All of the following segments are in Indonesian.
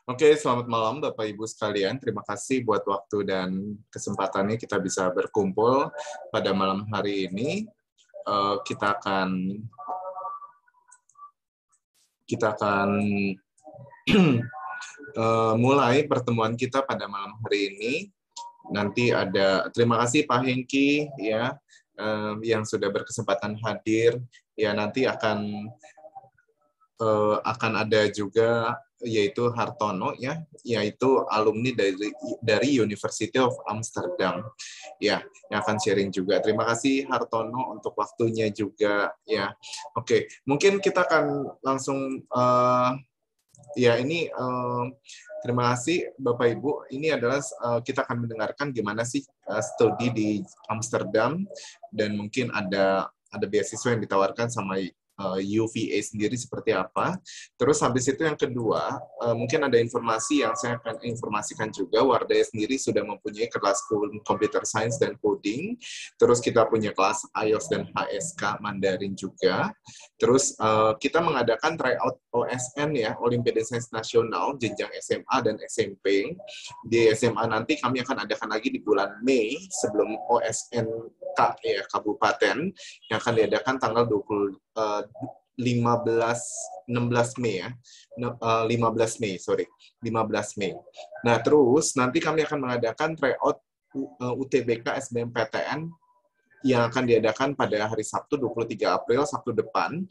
Oke, selamat malam Bapak Ibu sekalian. Terima kasih buat waktu dan kesempatannya kita bisa berkumpul pada malam hari ini. Kita akan mulai pertemuan kita pada malam hari ini. Nanti terima kasih Pak Hengki ya yang sudah berkesempatan hadir. Ya nanti akan ada juga yaitu Hartono ya, yaitu alumni dari University of Amsterdam ya, yang akan sharing juga. Terima kasih Hartono untuk waktunya juga ya. Oke, mungkin kita akan langsung terima kasih Bapak Ibu. Ini adalah kita akan mendengarkan gimana sih studi di Amsterdam, dan mungkin ada beasiswa yang ditawarkan sama UVA sendiri seperti apa. Terus habis itu yang kedua, mungkin ada informasi yang saya akan informasikan juga. Wardaya sendiri sudah mempunyai kelas Computer Science dan Coding. Terus kita punya kelas IELTS dan HSK Mandarin juga. Terus kita mengadakan tryout OSN ya, Olimpiade Sains Nasional, jenjang SMA dan SMP. Di SMA nanti kami akan adakan lagi di bulan Mei sebelum OSNK ya, Kabupaten, yang akan diadakan tanggal 16 Mei ya. 15 Mei. Nah, terus nanti kami akan mengadakan tryout UTBK SBMPTN yang akan diadakan pada hari Sabtu 23 April, Sabtu depan.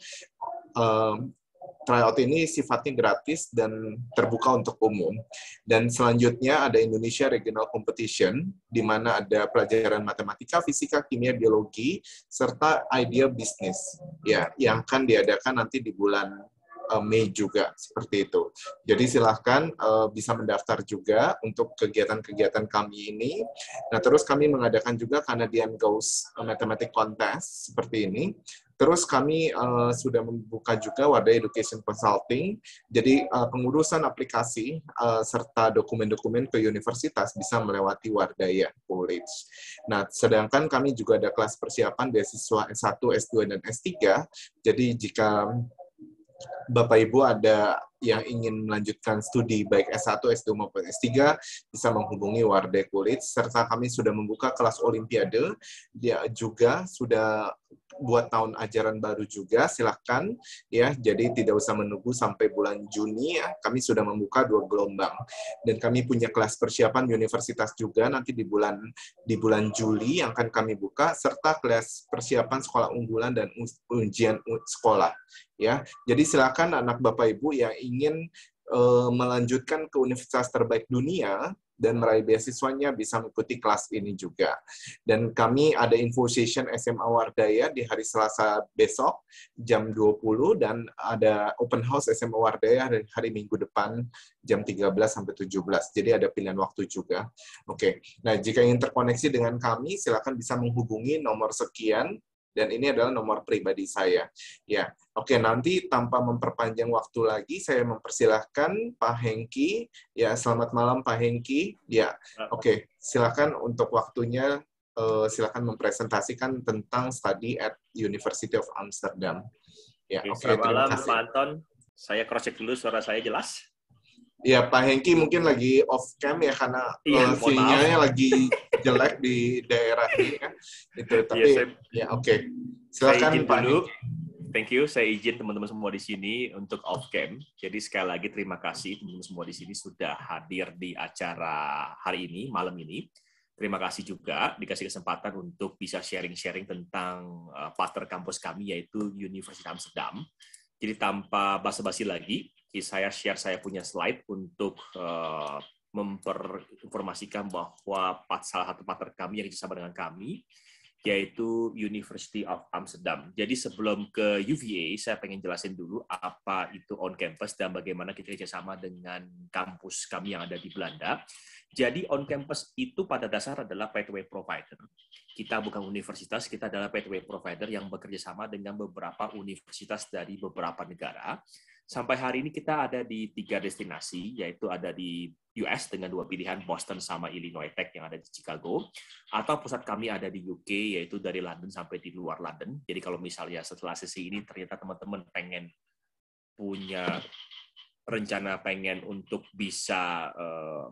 Tryout ini sifatnya gratis dan terbuka untuk umum. Dan selanjutnya ada Indonesia Regional Competition, di mana ada pelajaran matematika, fisika, kimia, biologi, serta idea bisnis ya, yang akan diadakan nanti di bulan Mei juga, seperti itu. Jadi silahkan bisa mendaftar juga untuk kegiatan-kegiatan kami ini. Nah, terus kami mengadakan juga Canadian Ghost Mathematics Contest, seperti ini. Terus kami sudah membuka juga Wadah Education Consulting, jadi pengurusan aplikasi serta dokumen-dokumen ke universitas bisa melewati Wardaya College. Nah, sedangkan kami juga ada kelas persiapan beasiswa S1, S2, dan S3, jadi jika Bapak Ibu ada yang ingin melanjutkan studi baik S1, S2 maupun S3 bisa menghubungi Wardaya College, serta kami sudah membuka kelas Olimpiade, dia juga sudah buat tahun ajaran baru juga, silahkan ya, jadi tidak usah menunggu sampai bulan Juni ya, kami sudah membuka 2 gelombang, dan kami punya kelas persiapan universitas juga nanti di bulan Juli yang akan kami buka, serta kelas persiapan sekolah unggulan dan ujian sekolah ya. Jadi silakan anak Bapak Ibu yang ingin melanjutkan ke universitas terbaik dunia dan meraih beasiswanya bisa mengikuti kelas ini juga. Dan kami ada info session SMA Wardaya di hari Selasa besok jam 20, dan ada open house SMA Wardaya hari Minggu depan jam 13 sampai 17. Jadi ada pilihan waktu juga. Oke. Nah, jika ingin terkoneksi dengan kami silakan bisa menghubungi nomor sekian, dan ini adalah nomor pribadi saya. Ya, oke, nanti tanpa memperpanjang waktu lagi, saya mempersilahkan Pak Hengki. Ya, selamat malam Pak Hengki. Ya, oke, silakan untuk waktunya, silakan mempresentasikan tentang study at University of Amsterdam. Ya, oke, selamat terima malam kasih. Pak Anton. Saya cross check dulu suara saya jelas. Ya, Pak Hengki mungkin lagi off cam ya, karena sinyalnya lagi jelek di daerah ini ya. Itu, tapi ya oke. Silakan saya izin Pak dulu. Hengki. Thank you, saya izin teman-teman semua di sini untuk off cam. Jadi sekali lagi terima kasih teman-teman semua di sini sudah hadir di acara hari ini, malam ini. Terima kasih juga dikasih kesempatan untuk bisa sharing-sharing tentang partner kampus kami, yaitu Universitas Amsterdam. Jadi tanpa basa-basi lagi, saya share saya punya slide untuk memperinformasikan bahwa salah satu partner kami yang bersama dengan kami, yaitu University of Amsterdam. Jadi sebelum ke UVA, saya pengen jelasin dulu apa itu on campus dan bagaimana kita kerjasama dengan kampus kami yang ada di Belanda. Jadi on campus itu pada dasar adalah pathway provider. Kita bukan universitas, kita adalah pathway provider yang bekerja sama dengan beberapa universitas dari beberapa negara. Sampai hari ini kita ada di 3 destinasi, yaitu ada di US dengan 2 pilihan, Boston sama Illinois Tech yang ada di Chicago, atau pusat kami ada di UK, yaitu dari London sampai di luar London. Jadi kalau misalnya setelah sesi ini ternyata teman-teman pengen punya rencana pengen untuk bisa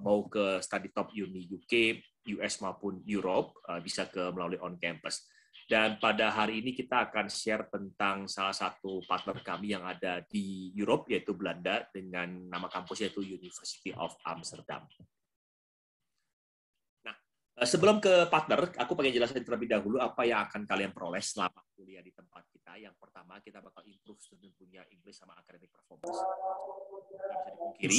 mau ke study top uni UK, US maupun Europe, bisa melalui on campus. Dan pada hari ini kita akan share tentang salah satu partner kami yang ada di Europe, yaitu Belanda, dengan nama kampus yaitu University of Amsterdam. Nah, sebelum ke partner, aku pengen jelasin terlebih dahulu apa yang akan kalian peroleh selama kuliah di tempat kita. Yang pertama, kita bakal improve student punya English sama academic performance. Nggak bisa dipungkiri.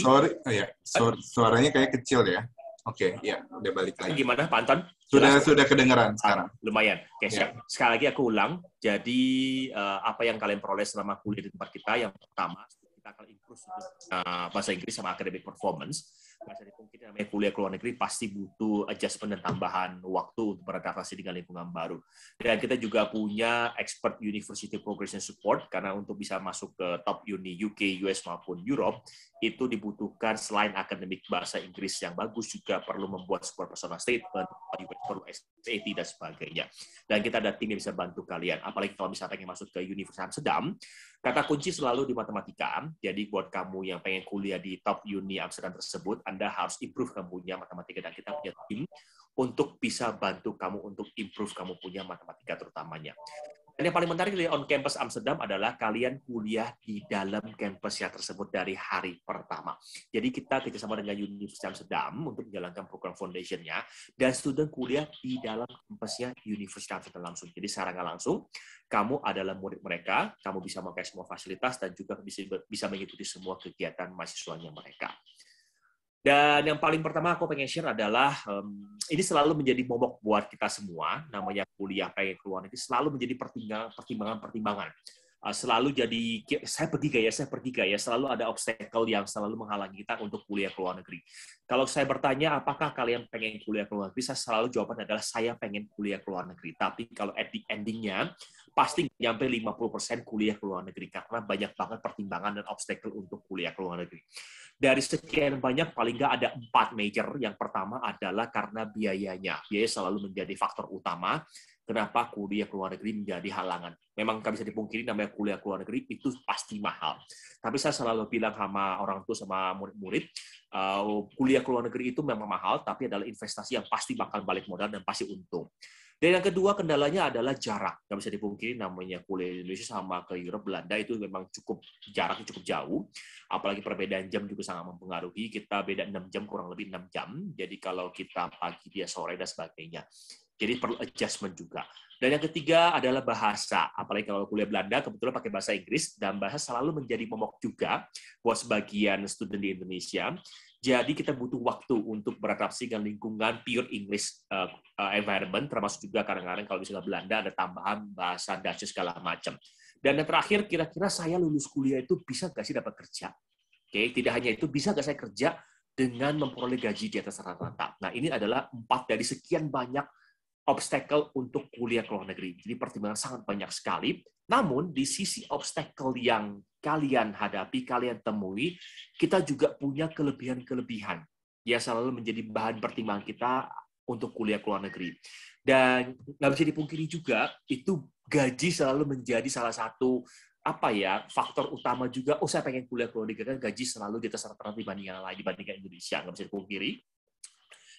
Suaranya kayak kecil ya. Oke, ya, udah balik lagi. Gimana, Pak Anton? Sudah kedengeran sekarang. Lumayan. Oke, siap. Sekali lagi aku ulang. Jadi, apa yang kalian peroleh selama kuliah di tempat kita, yang pertama, kita akan improve bahasa Inggris sama academic performance. Bahasa dipungkiri namanya kuliah ke luar negeri pasti butuh adjustment dan tambahan waktu untuk beradaptasi dengan lingkungan baru. Dan kita juga punya expert university progression support, karena untuk bisa masuk ke top uni UK, US maupun Europe, itu dibutuhkan selain akademik bahasa Inggris yang bagus, juga perlu membuat sebuah personal statement, perlu SAT dan sebagainya. Dan kita ada tim yang bisa bantu kalian. Apalagi kalau misalnya pengen masuk ke Universitas Amsterdam, kata kunci selalu di matematika. Jadi buat kamu yang pengen kuliah di top uni Amsterdam tersebut, Anda harus improve kamu punya matematika, dan kita punya tim untuk bisa bantu kamu untuk improve kamu punya matematika terutamanya. Dan yang paling menarik dari on campus Amsterdam adalah kalian kuliah di dalam kampusnya tersebut dari hari pertama. Jadi kita kerjasama dengan Universitas Amsterdam untuk menjalankan program foundation-nya, dan student kuliah di dalam kampusnya Universitas Amsterdam langsung. Jadi secara nggak langsung, kamu adalah murid mereka, kamu bisa memakai semua fasilitas, dan juga bisa mengikuti semua kegiatan mahasiswanya mereka. Dan yang paling pertama aku pengen share adalah, ini selalu menjadi momok buat kita semua, namanya kuliah pengen keluar negeri, selalu menjadi pertimbangan. Selalu jadi, saya pergi gak ya, selalu ada obstacle yang selalu menghalangi kita untuk kuliah ke luar negeri. Kalau saya bertanya, apakah kalian pengen kuliah ke luar negeri, saya selalu jawaban adalah, saya pengen kuliah ke luar negeri. Tapi kalau at the ending-nya, pasti nyampe 50% kuliah ke luar negeri, karena banyak banget pertimbangan dan obstacle untuk kuliah ke luar negeri. Dari sekian banyak, paling nggak ada 4 major. Yang pertama adalah karena biayanya. Biaya selalu menjadi faktor utama kenapa kuliah ke luar negeri menjadi halangan. Memang nggak bisa dipungkiri, namanya kuliah ke luar negeri itu pasti mahal. Tapi saya selalu bilang sama orang tua, sama murid-murid, kuliah ke luar negeri itu memang mahal, tapi adalah investasi yang pasti bakal balik modal dan pasti untung. Dan yang kedua, kendalanya adalah jarak. Nggak bisa dipungkiri, namanya kuliah di Indonesia sama ke Europe, Belanda itu memang jaraknya cukup jauh. Apalagi perbedaan jam juga sangat mempengaruhi. Kita beda 6 jam, kurang lebih 6 jam. Jadi kalau kita pagi, dia sore, dan sebagainya. Jadi perlu adjustment juga. Dan yang ketiga adalah bahasa. Apalagi kalau kuliah Belanda, kebetulan pakai bahasa Inggris, dan bahasa selalu menjadi momok juga buat sebagian student di Indonesia. Jadi kita butuh waktu untuk beradaptasi dengan lingkungan pure English environment, termasuk juga kadang-kadang kalau misalnya Belanda ada tambahan bahasa Dutch segala macam. Dan yang terakhir, kira-kira saya lulus kuliah itu bisa nggak sih dapat kerja? Oke, tidak hanya itu, bisa nggak saya kerja dengan memperoleh gaji di atas rata-rata? Nah, ini adalah 4 dari sekian banyak obstacle untuk kuliah ke luar negeri. Jadi pertimbangan sangat banyak sekali. Namun, di sisi obstacle yang kalian hadapi, kalian temui, kita juga punya kelebihan-kelebihan yang selalu menjadi bahan pertimbangan kita untuk kuliah ke luar negeri. Dan nggak bisa dipungkiri juga, itu gaji selalu menjadi salah satu faktor utama juga. Saya pengen kuliah ke luar negeri, kan gaji selalu di atas rata-rata dibandingkan Indonesia, nggak bisa dipungkiri.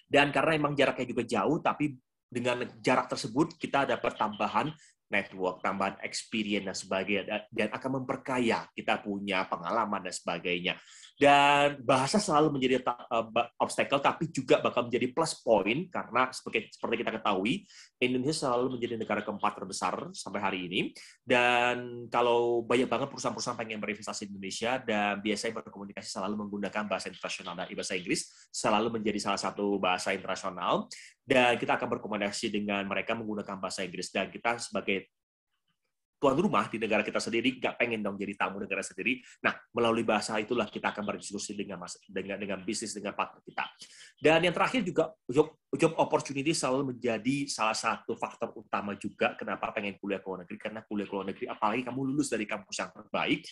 Dan karena emang jaraknya juga jauh, tapi dengan jarak tersebut kita dapat tambahan network, tambahan experience dan sebagainya, dan akan memperkaya kita punya pengalaman dan sebagainya. Dan bahasa selalu menjadi obstacle, tapi juga bakal menjadi plus point, karena seperti kita ketahui, Indonesia selalu menjadi negara keempat terbesar sampai hari ini. Dan kalau banyak banget perusahaan-perusahaan pengen berinvestasi di Indonesia, dan biasanya berkomunikasi selalu menggunakan bahasa internasional, dan bahasa Inggris selalu menjadi salah satu bahasa internasional. Dan kita akan berkomunikasi dengan mereka menggunakan bahasa Inggris. Dan kita sebagai tuan rumah di negara kita sendiri, nggak pengen dong jadi tamu negara sendiri. Nah, melalui bahasa itulah kita akan berdiskusi dengan bisnis, dengan partner kita. Dan yang terakhir juga, job opportunity selalu menjadi salah satu faktor utama juga kenapa pengen kuliah ke luar negeri. Karena kuliah ke luar negeri, apalagi kamu lulus dari kampus yang terbaik,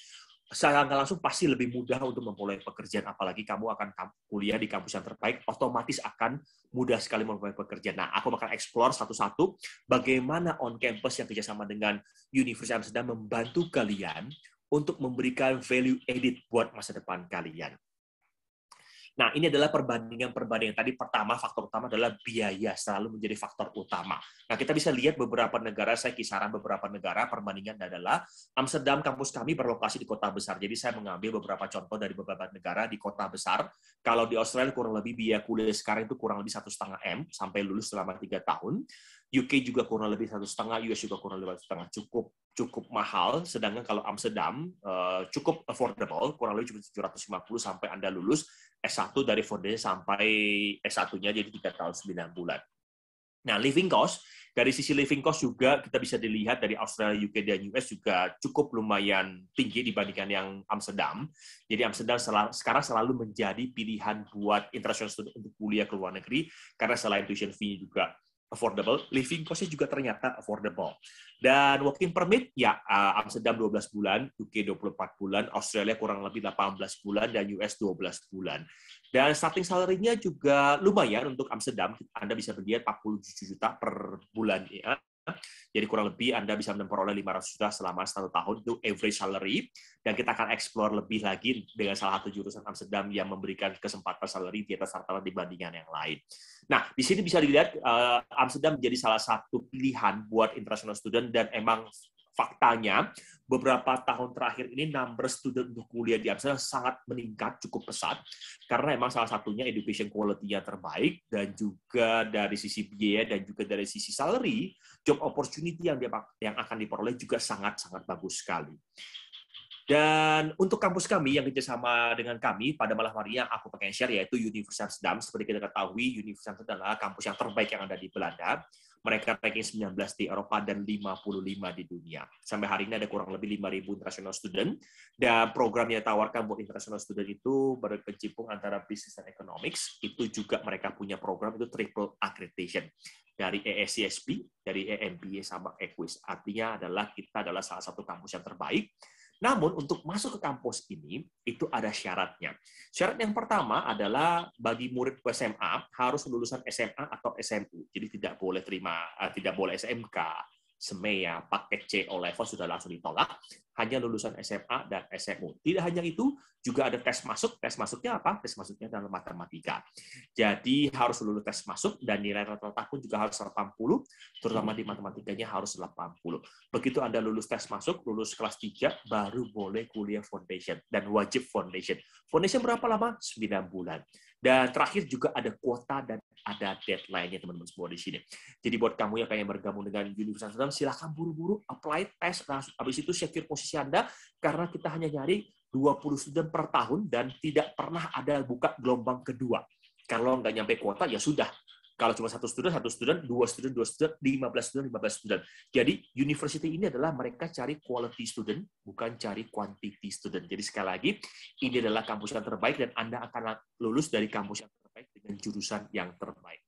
secara nggak langsung pasti lebih mudah untuk memperoleh pekerjaan, apalagi kamu akan kuliah di kampus yang terbaik, otomatis akan mudah sekali memperoleh pekerjaan. Nah, aku bakal explore satu-satu bagaimana on campus yang kerjasama dengan Universitas Amsterdam membantu kalian untuk memberikan value added buat masa depan kalian. Nah, ini adalah perbandingan tadi. Pertama, faktor utama adalah biaya, selalu menjadi faktor utama. Nah, kita bisa lihat beberapa negara, saya kisaran beberapa negara, perbandingan adalah Amsterdam, kampus kami berlokasi di kota besar. Jadi saya mengambil beberapa contoh dari beberapa negara di kota besar. Kalau di Australia kurang lebih biaya kuliah sekarang itu kurang lebih 1,5 M sampai lulus selama 3 tahun. UK juga kurang lebih 1,5, US juga kurang lebih 1,5, cukup mahal. Sedangkan kalau Amsterdam cukup affordable, kurang lebih cuma 750 sampai Anda lulus S1 dari foundation sampai S1-nya, jadi 3 tahun 9 bulan. Nah, living cost, dari sisi living cost juga kita bisa dilihat dari Australia, UK, dan US juga cukup lumayan tinggi dibandingkan yang Amsterdam. Jadi Amsterdam sekarang selalu menjadi pilihan buat international student untuk kuliah ke luar negeri, karena selain tuition fee juga affordable, living cost-nya juga ternyata affordable. Dan working permit, ya Amsterdam 12 bulan, UK 24 bulan, Australia kurang lebih 18 bulan, dan US 12 bulan. Dan starting salary-nya juga lumayan untuk Amsterdam, Anda bisa melihat 47 juta per bulan. Ya. Jadi kurang lebih Anda bisa memperoleh 500 juta selama 1 tahun, itu average salary. Dan kita akan explore lebih lagi dengan salah satu jurusan Amsterdam yang memberikan kesempatan salary di atas rata-rata dibandingkan yang lain. Nah, di sini bisa dilihat Amsterdam menjadi salah satu pilihan buat international student, dan emang faktanya beberapa tahun terakhir ini number student untuk kuliah di Amsterdam sangat meningkat, cukup pesat, karena emang salah satunya education quality-nya terbaik, dan juga dari sisi biaya dan juga dari sisi salary, job opportunity yang akan diperoleh juga sangat-sangat bagus sekali. Dan untuk kampus kami yang kerjasama dengan kami pada malam hari yang aku pengen share, yaitu Universitas Amsterdam. Seperti kita ketahui, Universitas Amsterdam adalah kampus yang terbaik yang ada di Belanda. Mereka ranking 19 di Eropa dan 55 di dunia. Sampai hari ini ada kurang lebih 5.000 international student. Dan program yang ditawarkan buat international student itu berkecimpung antara business dan economics. Itu juga mereka punya program itu triple accreditation. Dari ESCSP, dari EMBA sama EQUIS. Artinya adalah kita adalah salah satu kampus yang terbaik. Namun, untuk masuk ke kampus ini, itu ada syaratnya. Syarat yang pertama adalah bagi murid SMA, harus lulusan SMA atau SMU. Jadi tidak boleh SMK, SMEA, paket C O-level sudah langsung ditolak. Hanya lulusan SMA dan SMU. Tidak hanya itu, juga ada tes masuk. Tes masuknya apa? Tes masuknya dalam matematika. Jadi harus lulus tes masuk, dan nilai rata-rata pun juga harus 80, terutama di matematikanya harus 80. Begitu Anda lulus tes masuk, lulus kelas 3, baru boleh kuliah foundation, dan wajib foundation. Foundation berapa lama? 9 bulan. Dan terakhir juga ada kuota dan ada deadline-nya, teman-teman semua di sini. Jadi buat kamu yang pengen bergabung dengan Universitas Amsterdam, silakan buru-buru apply tes. Nah, habis itu secure posisi Anda, karena kita hanya nyari 20 student per tahun dan tidak pernah ada buka gelombang kedua. Kalau nggak nyampe kuota, ya sudah. Kalau cuma 1 student, 2 student, 15 student. Jadi, university ini adalah mereka cari quality student, bukan cari quantity student. Jadi, sekali lagi, ini adalah kampus yang terbaik, dan Anda akan lulus dari kampus yang terbaik dengan jurusan yang terbaik.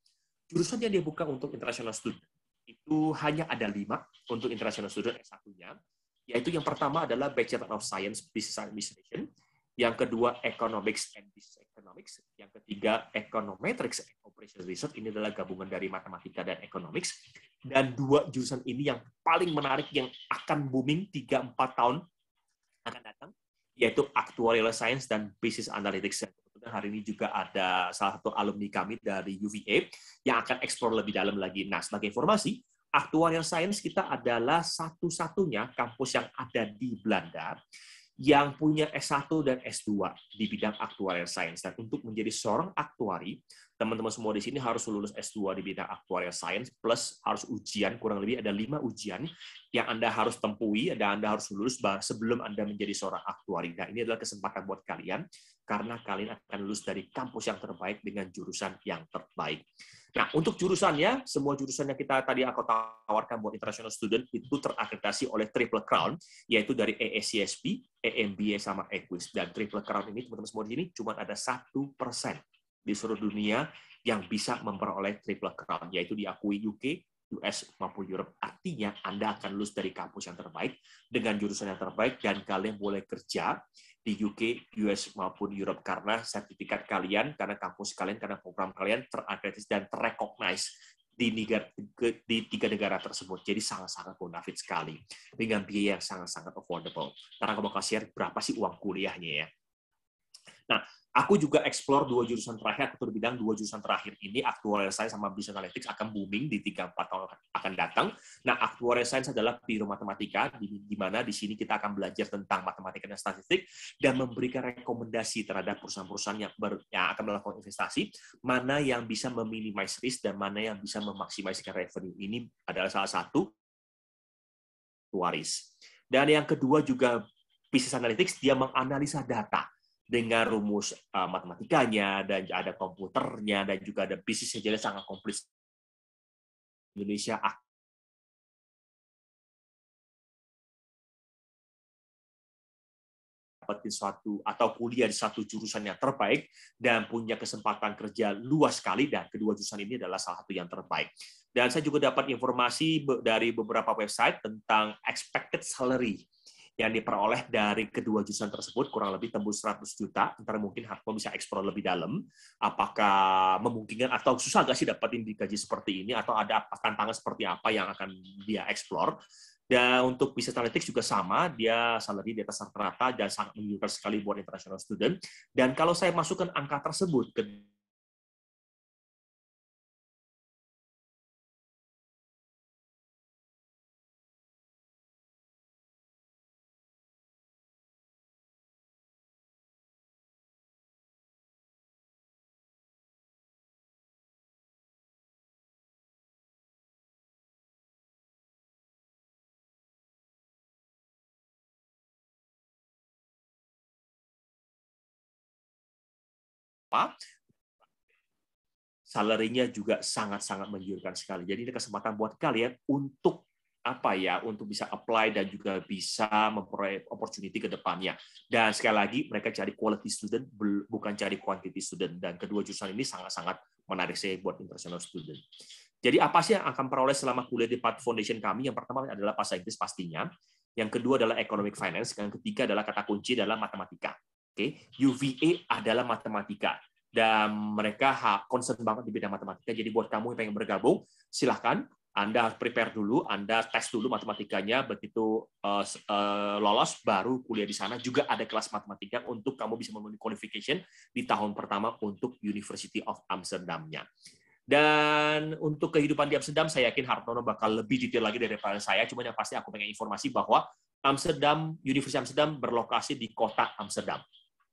Jurusan yang dibuka untuk international student itu hanya ada 5 untuk international student S1-nya, yaitu yang pertama adalah Bachelor of Science Business Administration, yang kedua Economics and Business Economics, yang ketiga Econometrics and Operations Research, ini adalah gabungan dari matematika dan economics, dan 2 jurusan ini yang paling menarik yang akan booming 3-4 tahun akan datang, yaitu Actuarial Science dan Business Analytics. Dan hari ini juga ada salah satu alumni kami dari UVA yang akan explore lebih dalam lagi. Nah, sebagai informasi, Actuarial Science kita adalah satu-satunya kampus yang ada di Belanda yang punya S1 dan S2 di bidang actuarial science. Dan untuk menjadi seorang aktuari, teman-teman semua di sini harus lulus S2 di bidang actuarial science, plus harus ujian, kurang lebih ada 5 ujian yang Anda harus tempuhi, dan Anda harus lulus sebelum Anda menjadi seorang aktuari. Nah, ini adalah kesempatan buat kalian, karena kalian akan lulus dari kampus yang terbaik dengan jurusan yang terbaik. Nah, untuk jurusannya, semua jurusan yang kita tadi aku tawarkan buat international student itu terakreditasi oleh Triple Crown, yaitu dari ESCSP, EMBA, sama EQUIS. Dan Triple Crown ini, teman-teman semua di sini, cuma ada 1% di seluruh dunia yang bisa memperoleh Triple Crown, yaitu diakui UK, US, maupun Europe. Artinya, Anda akan lulus dari kampus yang terbaik, dengan jurusan yang terbaik, dan kalian boleh kerja di UK, US, maupun Europe, karena sertifikat kalian, karena kampus kalian, karena program kalian terakreditasi dan terrecognize di 3 negara tersebut. Jadi sangat-sangat bonafit sekali dengan biaya yang sangat-sangat affordable. Karena kamu kasih berapa sih uang kuliahnya ya. Nah, aku juga explore 2 jurusan terakhir, atau bilang 2 jurusan terakhir ini, actuarial science sama business analytics akan booming di 3-4 tahun akan datang. Nah, actuarial science adalah biro matematika, di mana di sini kita akan belajar tentang matematika dan statistik, dan memberikan rekomendasi terhadap perusahaan-perusahaan yang akan melakukan investasi, mana yang bisa meminimais risk, dan mana yang bisa memaksimalkan revenue. Ini adalah salah satu actuaries. Dan yang kedua juga business analytics, dia menganalisa data dengan rumus matematikanya, dan ada komputernya, dan juga ada bisnisnya, jadi sangat komplit. Indonesia dapatin suatu atau kuliah di satu jurusan yang terbaik dan punya kesempatan kerja luas sekali, dan kedua jurusan ini adalah salah satu yang terbaik. Dan saya juga dapat informasi dari beberapa website tentang expected salary yang diperoleh dari kedua jurusan tersebut, kurang lebih tembus 100 juta. Ntar mungkin Hartmo bisa eksplor lebih dalam, apakah memungkinkan atau susah nggak sih dapetin gaji seperti ini, atau ada tantangan seperti apa yang akan dia eksplor. Dan untuk business analytics juga sama, dia salary di atas rata-rata dan sangat menunjukkan sekali buat international student. Dan kalau saya masukkan angka tersebut ke salary-nya juga sangat-sangat menggiurkan sekali. Jadi ini kesempatan buat kalian untuk untuk bisa apply dan juga bisa memperoleh opportunity ke depannya. Dan sekali lagi, mereka cari quality student, bukan cari quantity student. Dan kedua jurusan ini sangat-sangat menarik saya buat international student. Jadi apa sih yang akan peroleh selama kuliah di Path Foundation kami? Yang pertama adalah bahasa Inggris pastinya. Yang kedua adalah economic finance. Yang ketiga adalah kata kunci adalah matematika. UVA adalah matematika. Dan mereka concern banget di bidang matematika. Jadi buat kamu yang pengen bergabung, silahkan. Anda prepare dulu, Anda tes dulu matematikanya, begitu lolos, baru kuliah di sana. Juga ada kelas matematika untuk kamu bisa memenuhi qualification di tahun pertama untuk University of Amsterdam-nya. Dan untuk kehidupan di Amsterdam, saya yakin Hartono bakal lebih detail lagi daripada saya. Cuma yang pasti aku pengen informasi bahwa University Amsterdam berlokasi di kota Amsterdam.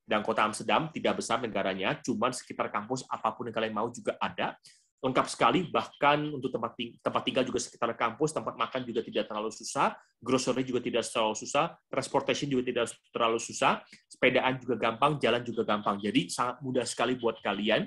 Dan kota Amsterdam tidak besar negaranya, cuman sekitar kampus apapun yang kalian mau juga ada. Lengkap sekali, bahkan untuk tempat tinggal juga sekitar kampus, tempat makan juga tidak terlalu susah, grocery juga tidak terlalu susah, transportation juga tidak terlalu susah, sepedaan juga gampang, jalan juga gampang. Jadi sangat mudah sekali buat kalian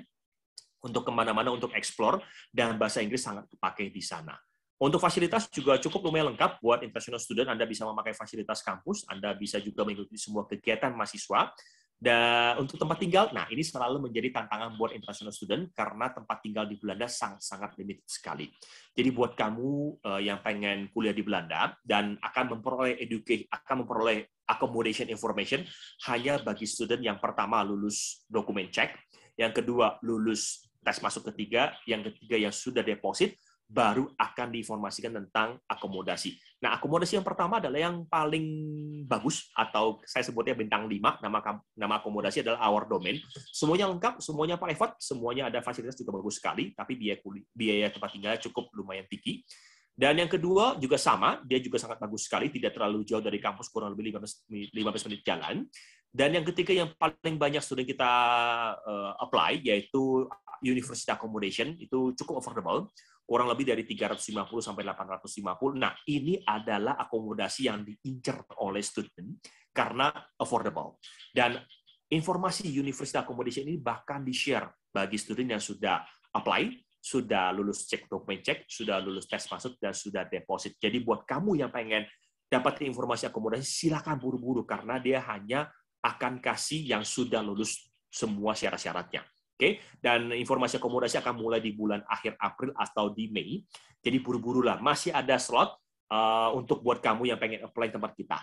untuk kemana-mana, untuk explore, dan bahasa Inggris sangat dipakai di sana. Untuk fasilitas juga cukup lumayan lengkap buat international student. Anda bisa memakai fasilitas kampus, Anda bisa juga mengikuti semua kegiatan mahasiswa. Dan untuk tempat tinggal, nah ini selalu menjadi tantangan buat international student karena tempat tinggal di Belanda sangat-sangat limited sekali. Jadi buat kamu yang pengen kuliah di Belanda dan akan memperoleh accommodation information hanya bagi student yang pertama lulus dokumen cek, yang kedua lulus tes masuk ketiga, yang ketiga yang sudah deposit, baru akan diinformasikan tentang akomodasi. Nah, akomodasi yang pertama adalah yang paling bagus, atau saya sebutnya bintang 5, nama akomodasi adalah Our Domain. Semuanya lengkap, semuanya private, semuanya ada fasilitas juga bagus sekali, tapi biaya tempat tinggalnya cukup lumayan tinggi. Dan yang kedua juga sama, dia juga sangat bagus sekali, tidak terlalu jauh dari kampus, kurang lebih 15 menit jalan. Dan yang ketiga yang paling banyak student kita apply, yaitu University Accommodation, itu cukup affordable, kurang lebih dari 350 sampai 850. Nah, ini adalah akomodasi yang diincar oleh student karena affordable. Dan informasi University Accommodation ini bahkan di-share bagi student yang sudah apply, sudah lulus cek dokumen cek, sudah lulus tes masuk, dan sudah deposit. Jadi buat kamu yang pengen dapat informasi akomodasi, silakan buru-buru, karena dia hanya akan kasih yang sudah lulus semua syarat-syaratnya. Oke, dan informasi akomodasi akan mulai di bulan akhir April atau di Mei. Jadi buru-buru lah, masih ada slot untuk buat kamu yang pengen apply tempat kita.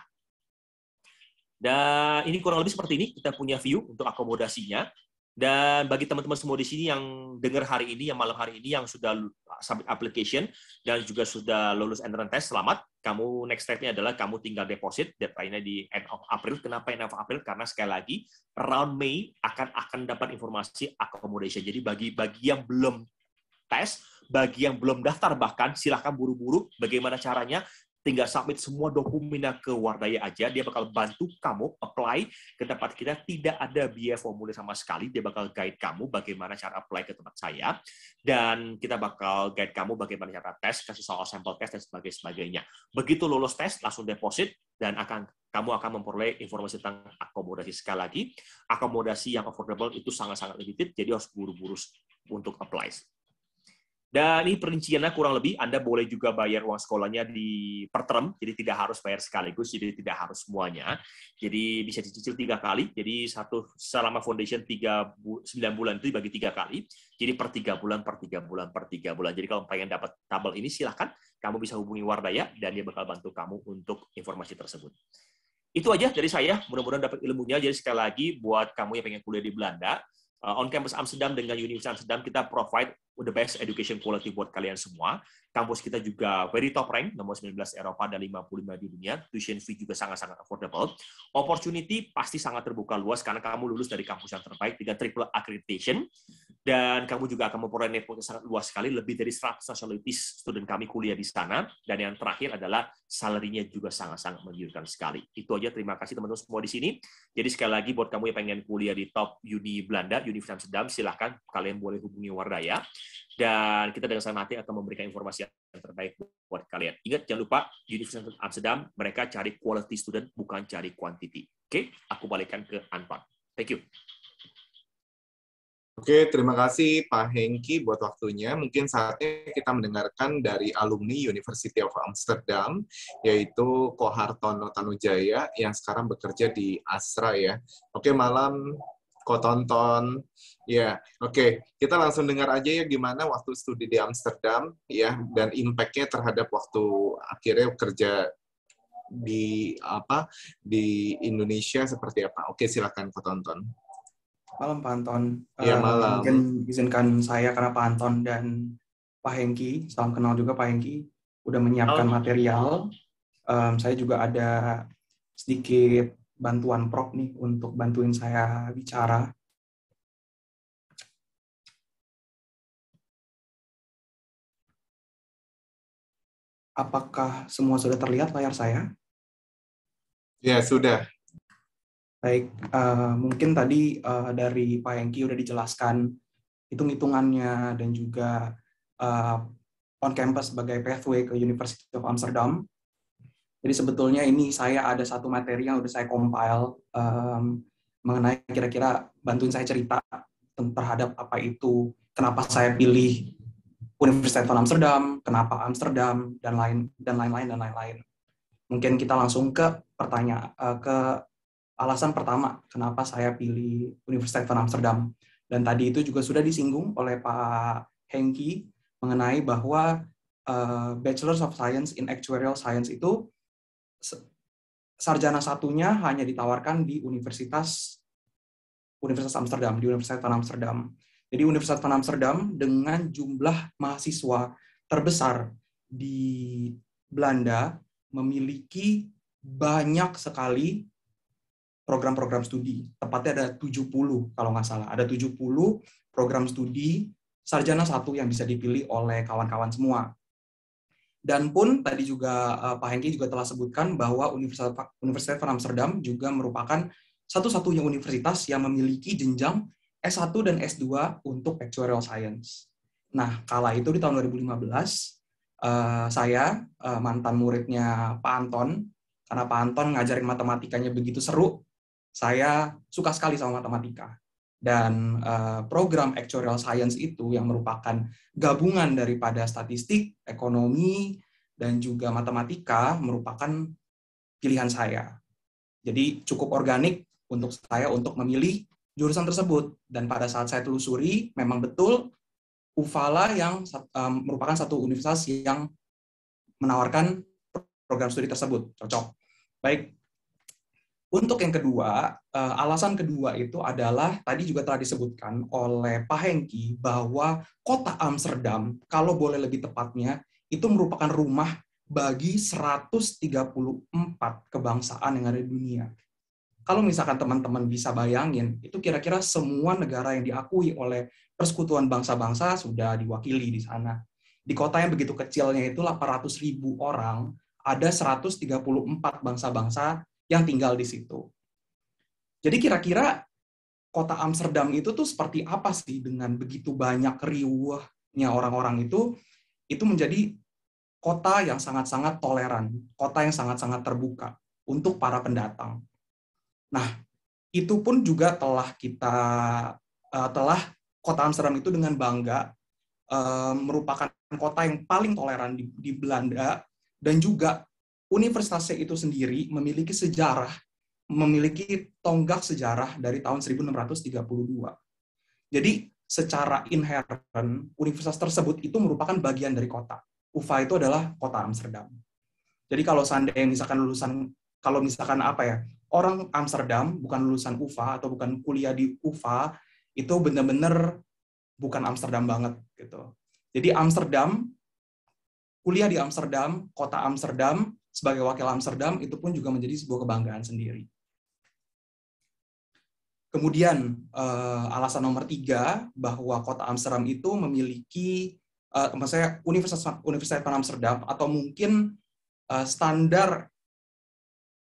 Dan ini kurang lebih seperti ini, kita punya view untuk akomodasinya. Dan bagi teman-teman semua di sini yang dengar hari ini, yang malam hari ini, yang sudah submit application dan juga sudah lulus entrance test, selamat. Kamu next step-nya adalah kamu tinggal deposit, deadline-nya di end of April. Kenapa end of April? Karena sekali lagi around Mei akan dapat informasi accommodation. Jadi bagi yang belum tes, bagi yang belum daftar bahkan silahkan buru-buru. Bagaimana caranya? Tinggal submit semua dokumennya ke Wardaya aja, dia bakal bantu kamu apply ke tempat kita, tidak ada biaya formulir sama sekali, dia bakal guide kamu bagaimana cara apply ke tempat saya, dan kita bakal guide kamu bagaimana cara tes, kasih soal sampel tes, dan sebagainya. Begitu lulus tes, langsung deposit, dan kamu akan memperoleh informasi tentang akomodasi. Sekali lagi, akomodasi yang affordable itu sangat-sangat limited, jadi harus buru-buru untuk apply. Dan ini perinciannya kurang lebih, Anda boleh juga bayar uang sekolahnya per term, jadi tidak harus bayar sekaligus, jadi tidak harus semuanya. Jadi bisa dicicil 3 kali, jadi selama foundation 9 bulan itu dibagi 3 kali, jadi per 3 bulan, per 3 bulan, per 3 bulan. Jadi kalau pengen dapat tabel ini, silahkan, kamu bisa hubungi Wardaya, dan dia bakal bantu kamu untuk informasi tersebut. Itu aja dari saya, mudah-mudahan dapat ilmunya. Jadi sekali lagi, buat kamu yang pengen kuliah di Belanda, on campus Amsterdam dengan Universitas Amsterdam, kita provide the best education quality buat kalian semua. Kampus kita juga very top rank, nomor 19 Eropa dan 55 di dunia. Tuition fee juga sangat-sangat affordable. Opportunity pasti sangat terbuka luas karena kamu lulus dari kampus yang terbaik dengan triple accreditation. Dan kamu juga akan memperoleh network yang sangat luas sekali, lebih dari 100 nationalities student kami kuliah di sana. Dan yang terakhir adalah salary-nya juga sangat-sangat menggiurkan sekali. Itu aja, terima kasih teman-teman semua di sini. Jadi sekali lagi buat kamu yang pengen kuliah di top uni Belanda, Universitas Amsterdam, silahkan kalian boleh hubungi Wardaya. Dan kita dengan senang hati akan memberikan informasi yang terbaik buat kalian. Ingat, jangan lupa, Universitas Amsterdam, mereka cari quality student, bukan cari quantity. Oke, aku balikkan ke Anton. Thank you. Oke, terima kasih Pak Hengki buat waktunya. Mungkin saatnya kita mendengarkan dari alumni University of Amsterdam, yaitu Ko Hartono Tanujaya, yang sekarang bekerja di Astra ya. Oke, malam Ko Tonton. Ya, oke. Kita langsung dengar aja ya gimana waktu studi di Amsterdam ya, dan impact-nya terhadap waktu akhirnya kerja di Indonesia seperti apa. Oke, silakan Ko Tonton. Malam Pak Anton. Ya, malam. Mungkin izinkan saya karena Pak Anton dan Pak Hengki, salam kenal juga Pak Hengki, udah menyiapkan material. Saya juga ada sedikit bantuan prop nih untuk bantuin saya bicara. Apakah semua sudah terlihat layar saya? Ya, sudah. Baik, mungkin tadi dari Pak Hengki udah dijelaskan hitung-hitungannya dan juga on campus sebagai pathway ke University of Amsterdam. Jadi sebetulnya ini saya ada satu materi yang udah saya compile mengenai kira-kira bantuin saya cerita terhadap apa itu, kenapa saya pilih Universitas van Amsterdam, kenapa Amsterdam, dan lain-lain. Mungkin kita langsung ke alasan pertama kenapa saya pilih Universitas van Amsterdam. Dan tadi itu juga sudah disinggung oleh Pak Hengki mengenai bahwa Bachelor of Science in Actuarial Science itu sarjana satunya hanya ditawarkan di Universitas Amsterdam, di Universitas van Amsterdam. Jadi Universitas van Amsterdam dengan jumlah mahasiswa terbesar di Belanda memiliki banyak sekali program-program studi. Tepatnya ada 70 kalau nggak salah. Ada 70 program studi sarjana satu yang bisa dipilih oleh kawan-kawan semua. Dan pun tadi juga Pak Hengki juga telah sebutkan bahwa Universitas van Amsterdam juga merupakan satu-satunya universitas yang memiliki jenjang S1 dan S2 untuk Actuarial Science. Nah, kala itu di tahun 2015, saya mantan muridnya Pak Anton, karena Pak Anton ngajarin matematikanya begitu seru, saya suka sekali sama matematika. Dan program Actuarial Science itu yang merupakan gabungan daripada statistik, ekonomi, dan juga matematika merupakan pilihan saya. Jadi cukup organik untuk saya untuk memilih jurusan tersebut. Dan pada saat saya telusuri, memang betul UVALA yang merupakan satu universitas yang menawarkan program studi tersebut. Cocok. Baik. Untuk yang kedua, alasan kedua itu adalah tadi juga telah disebutkan oleh Pak Hengki bahwa kota Amsterdam, kalau boleh lebih tepatnya, itu merupakan rumah bagi 134 kebangsaan yang ada di dunia. Kalau misalkan teman-teman bisa bayangin, itu kira-kira semua negara yang diakui oleh Persekutuan Bangsa-Bangsa sudah diwakili di sana. Di kota yang begitu kecilnya itu 800.000 orang, ada 134 bangsa-bangsa yang tinggal di situ. Jadi kira-kira kota Amsterdam itu tuh seperti apa sih dengan begitu banyak riuhnya orang-orang itu menjadi kota yang sangat-sangat toleran, kota yang sangat-sangat terbuka untuk para pendatang. Nah, itu pun juga telah kota Amsterdam itu dengan bangga merupakan kota yang paling toleran di Belanda, dan juga universitasnya itu sendiri memiliki sejarah, memiliki tonggak sejarah dari tahun 1632. Jadi secara inherent, universitas tersebut itu merupakan bagian dari kota. UvA itu adalah kota Amsterdam. Jadi kalau seandainya misalkan orang Amsterdam bukan lulusan UvA atau bukan kuliah di UvA, itu benar-benar bukan Amsterdam banget gitu. Jadi kuliah di Amsterdam, kota Amsterdam, sebagai wakil Amsterdam, itu pun juga menjadi sebuah kebanggaan sendiri. Kemudian alasan nomor 3, bahwa kota Amsterdam itu memiliki, maksudnya Universitas van Amsterdam, atau mungkin standar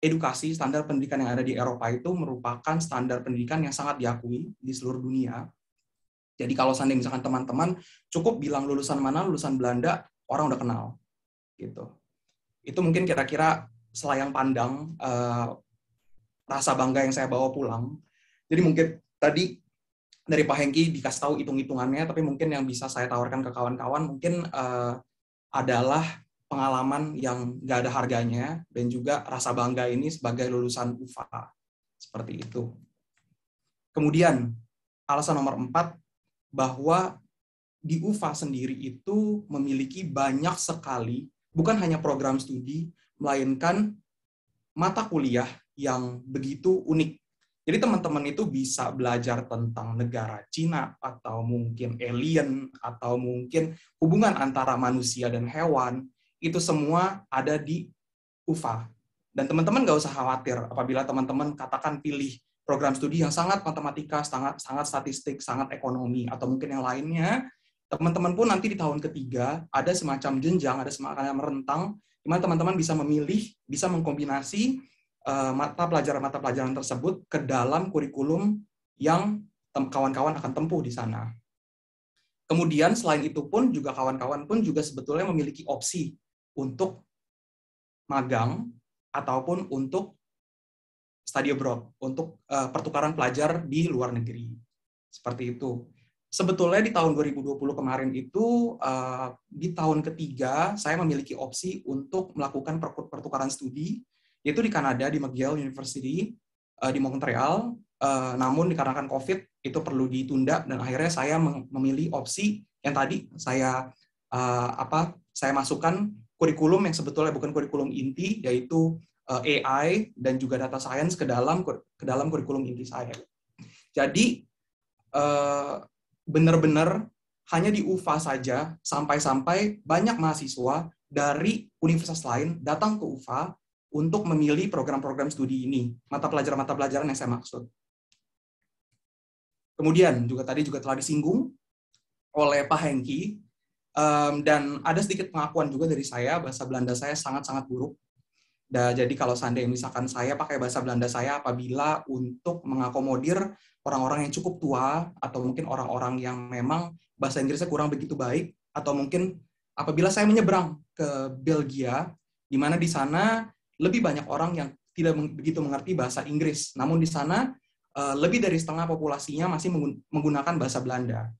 edukasi, standar pendidikan yang ada di Eropa itu merupakan standar pendidikan yang sangat diakui di seluruh dunia. Jadi kalau seandainya misalkan teman-teman cukup bilang lulusan mana, lulusan Belanda, orang udah kenal. Gitu. Itu mungkin kira-kira selayang pandang rasa bangga yang saya bawa pulang. Jadi mungkin tadi dari Pak Hengki dikasih tahu hitung-hitungannya, tapi mungkin yang bisa saya tawarkan ke kawan-kawan mungkin adalah pengalaman yang nggak ada harganya, dan juga rasa bangga ini sebagai lulusan UvA. Seperti itu. Kemudian, alasan nomor 4, bahwa di UvA sendiri itu memiliki banyak sekali, bukan hanya program studi, melainkan mata kuliah yang begitu unik. Jadi teman-teman itu bisa belajar tentang negara Cina, atau mungkin alien, atau mungkin hubungan antara manusia dan hewan, itu semua ada di UvA. Dan teman-teman nggak usah khawatir apabila teman-teman katakan pilih program studi yang sangat matematika, sangat statistik, sangat ekonomi, atau mungkin yang lainnya, teman-teman pun nanti di tahun ketiga ada semacam jenjang, ada semacam rentang, di mana teman-teman bisa memilih, bisa mengkombinasi mata pelajaran tersebut ke dalam kurikulum yang kawan-kawan akan tempuh di sana. Kemudian selain itu pun juga kawan-kawan pun juga sebetulnya memiliki opsi untuk magang ataupun untuk study abroad, untuk pertukaran pelajar di luar negeri. Seperti itu. Sebetulnya di tahun 2020 kemarin itu, di tahun ketiga, saya memiliki opsi untuk melakukan pertukaran studi, yaitu di Kanada, di McGill University, di Montreal. Namun dikarenakan COVID, itu perlu ditunda, dan akhirnya saya memilih opsi yang tadi saya masukkan kurikulum yang sebetulnya bukan kurikulum inti, yaitu AI dan juga data science ke dalam kurikulum inti saya. Jadi benar-benar hanya di UvA saja sampai banyak mahasiswa dari universitas lain datang ke UvA untuk memilih program-program studi ini, mata pelajaran yang saya maksud. Kemudian tadi juga telah disinggung oleh Pak Hengki, dan ada sedikit pengakuan juga dari saya, bahasa Belanda saya sangat-sangat buruk. Jadi kalau seandainya misalkan saya pakai bahasa Belanda saya apabila untuk mengakomodir orang-orang yang cukup tua, atau mungkin orang-orang yang memang bahasa Inggrisnya kurang begitu baik, atau mungkin apabila saya menyeberang ke Belgia, di mana di sana lebih banyak orang yang tidak begitu mengerti bahasa Inggris, namun di sana lebih dari setengah populasinya masih menggunakan bahasa Belanda.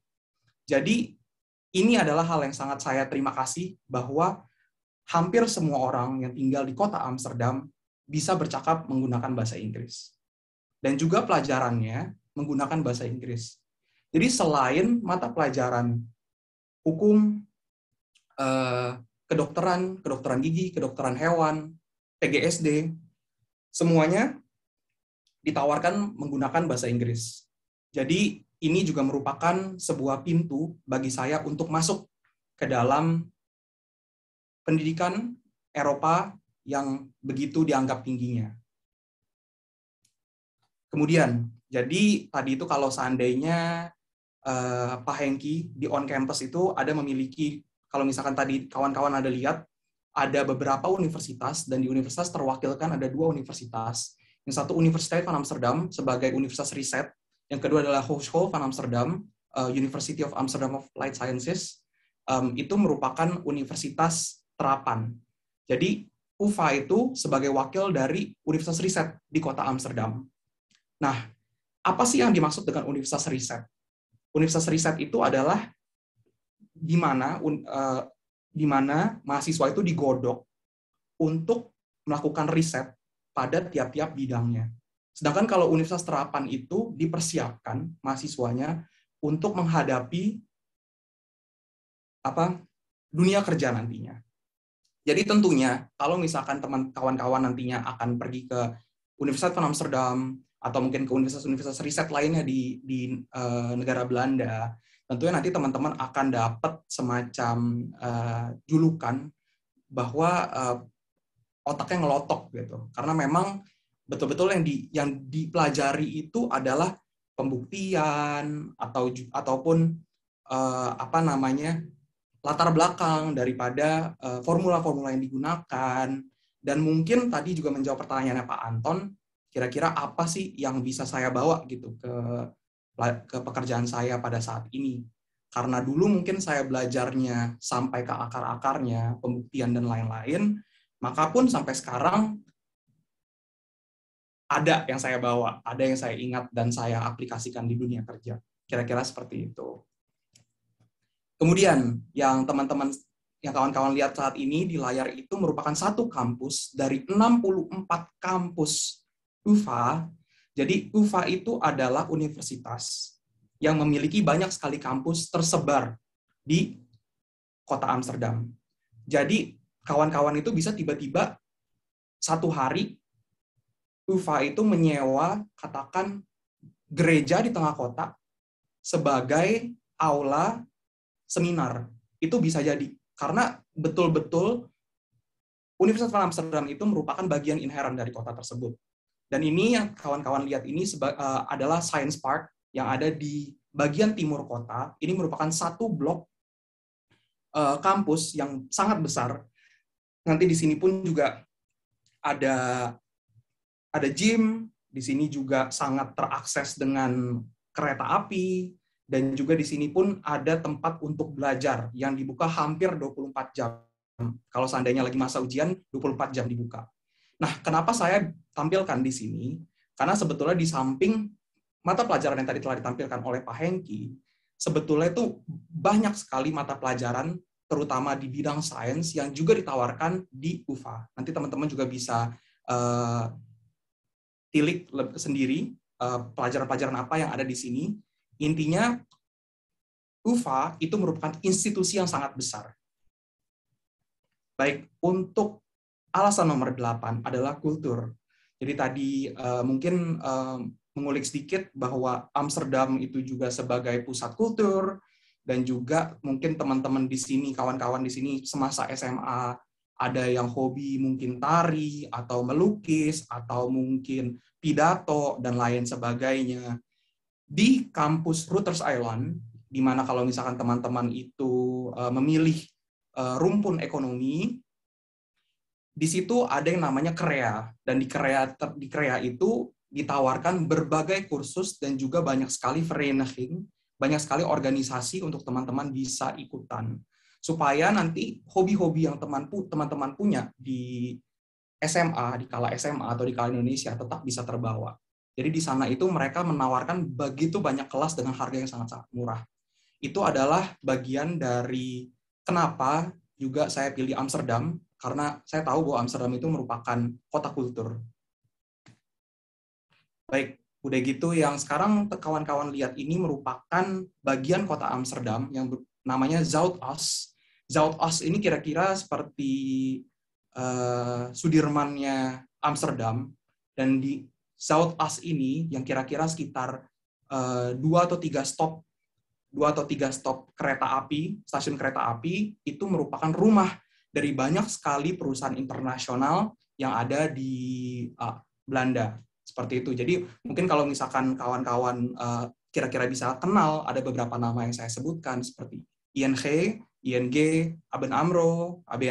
Jadi ini adalah hal yang sangat saya terima kasih, bahwa hampir semua orang yang tinggal di kota Amsterdam bisa bercakap menggunakan bahasa Inggris. Dan juga pelajarannya menggunakan bahasa Inggris. Jadi selain mata pelajaran hukum, kedokteran gigi, kedokteran hewan, PGSD, semuanya ditawarkan menggunakan bahasa Inggris. Jadi ini juga merupakan sebuah pintu bagi saya untuk masuk ke dalam pendidikan Eropa yang begitu dianggap tingginya. Kemudian, jadi tadi itu kalau seandainya Pak Hengki di on campus itu ada memiliki, kalau misalkan tadi kawan-kawan ada lihat, ada beberapa universitas, dan di universitas terwakilkan ada 2 universitas. Yang satu Universiteit van Amsterdam sebagai universitas riset, yang kedua adalah Hogeschool van Amsterdam, University of Amsterdam of Light Sciences, itu merupakan universitas terapan. Jadi UvA itu sebagai wakil dari universitas riset di kota Amsterdam. Nah, apa sih yang dimaksud dengan universitas riset? Universitas riset itu adalah di mana mahasiswa itu digodok untuk melakukan riset pada tiap-tiap bidangnya. Sedangkan kalau universitas terapan itu dipersiapkan mahasiswanya untuk menghadapi dunia kerja nantinya. Jadi tentunya kalau misalkan kawan-kawan nantinya akan pergi ke Universiteit van Amsterdam atau mungkin ke universitas-universitas riset lainnya di negara Belanda, tentunya nanti teman-teman akan dapat semacam julukan bahwa otaknya ngelotok gitu. Karena memang betul-betul yang dipelajari itu adalah pembuktian ataupun latar belakang daripada formula-formula yang digunakan. Dan mungkin tadi juga menjawab pertanyaannya Pak Anton, kira-kira apa sih yang bisa saya bawa gitu ke pekerjaan saya pada saat ini. Karena dulu mungkin saya belajarnya sampai ke akar-akarnya, pembuktian dan lain-lain, maka pun sampai sekarang ada yang saya bawa, ada yang saya ingat dan saya aplikasikan di dunia kerja. Kira-kira seperti itu. Kemudian yang teman-teman, yang kawan-kawan lihat saat ini di layar itu merupakan satu kampus dari 64 kampus UvA. Jadi UvA itu adalah universitas yang memiliki banyak sekali kampus tersebar di kota Amsterdam. Jadi kawan-kawan itu bisa tiba-tiba satu hari UvA itu menyewa katakan gereja di tengah kota sebagai aula seminar. Itu bisa jadi karena betul-betul Universitas van Amsterdam itu merupakan bagian inheren dari kota tersebut. Dan ini yang kawan-kawan lihat ini adalah Science Park yang ada di bagian timur kota. Ini merupakan satu blok kampus yang sangat besar. Nanti di sini pun juga ada gym, di sini juga sangat terakses dengan kereta api, dan juga di sini pun ada tempat untuk belajar yang dibuka hampir 24 jam. Kalau seandainya lagi masa ujian, 24 jam dibuka. Nah, kenapa saya tampilkan di sini? Karena sebetulnya di samping mata pelajaran yang tadi telah ditampilkan oleh Pak Hengki, sebetulnya itu banyak sekali mata pelajaran, terutama di bidang sains, yang juga ditawarkan di UvA. Nanti teman-teman juga bisa tilik sendiri pelajaran-pelajaran apa yang ada di sini. Intinya, UvA itu merupakan institusi yang sangat besar. Baik, untuk alasan nomor 8 adalah kultur. Jadi tadi mungkin mengulik sedikit bahwa Amsterdam itu juga sebagai pusat kultur, dan juga mungkin teman-teman di sini, kawan-kawan di sini semasa SMA, ada yang hobi mungkin tari, atau melukis, atau mungkin pidato, dan lain sebagainya. Di kampus Rutgers Island, di mana kalau misalkan teman-teman itu memilih rumpun ekonomi, di situ ada yang namanya KREA, dan di KREA itu ditawarkan berbagai kursus dan juga banyak sekali vereniging, banyak sekali organisasi untuk teman-teman bisa ikutan, supaya nanti hobi-hobi yang teman-teman punya di SMA, di kala SMA atau di kala Indonesia tetap bisa terbawa. Jadi di sana itu mereka menawarkan begitu banyak kelas dengan harga yang sangat-sangat murah. Itu adalah bagian dari kenapa juga saya pilih Amsterdam, karena saya tahu bahwa Amsterdam itu merupakan kota kultur. Baik, udah gitu yang sekarang kawan-kawan lihat ini merupakan bagian kota Amsterdam yang namanya Zuidas. Zuidas ini kira-kira seperti Sudirmannya Amsterdam, dan di Zuidas ini yang kira-kira sekitar 2 atau 3 stop kereta api, stasiun kereta api, itu merupakan rumah dari banyak sekali perusahaan internasional yang ada di Belanda. Seperti itu. Jadi mungkin kalau misalkan kawan-kawan kira-kira bisa kenal, ada beberapa nama yang saya sebutkan seperti ING, ABN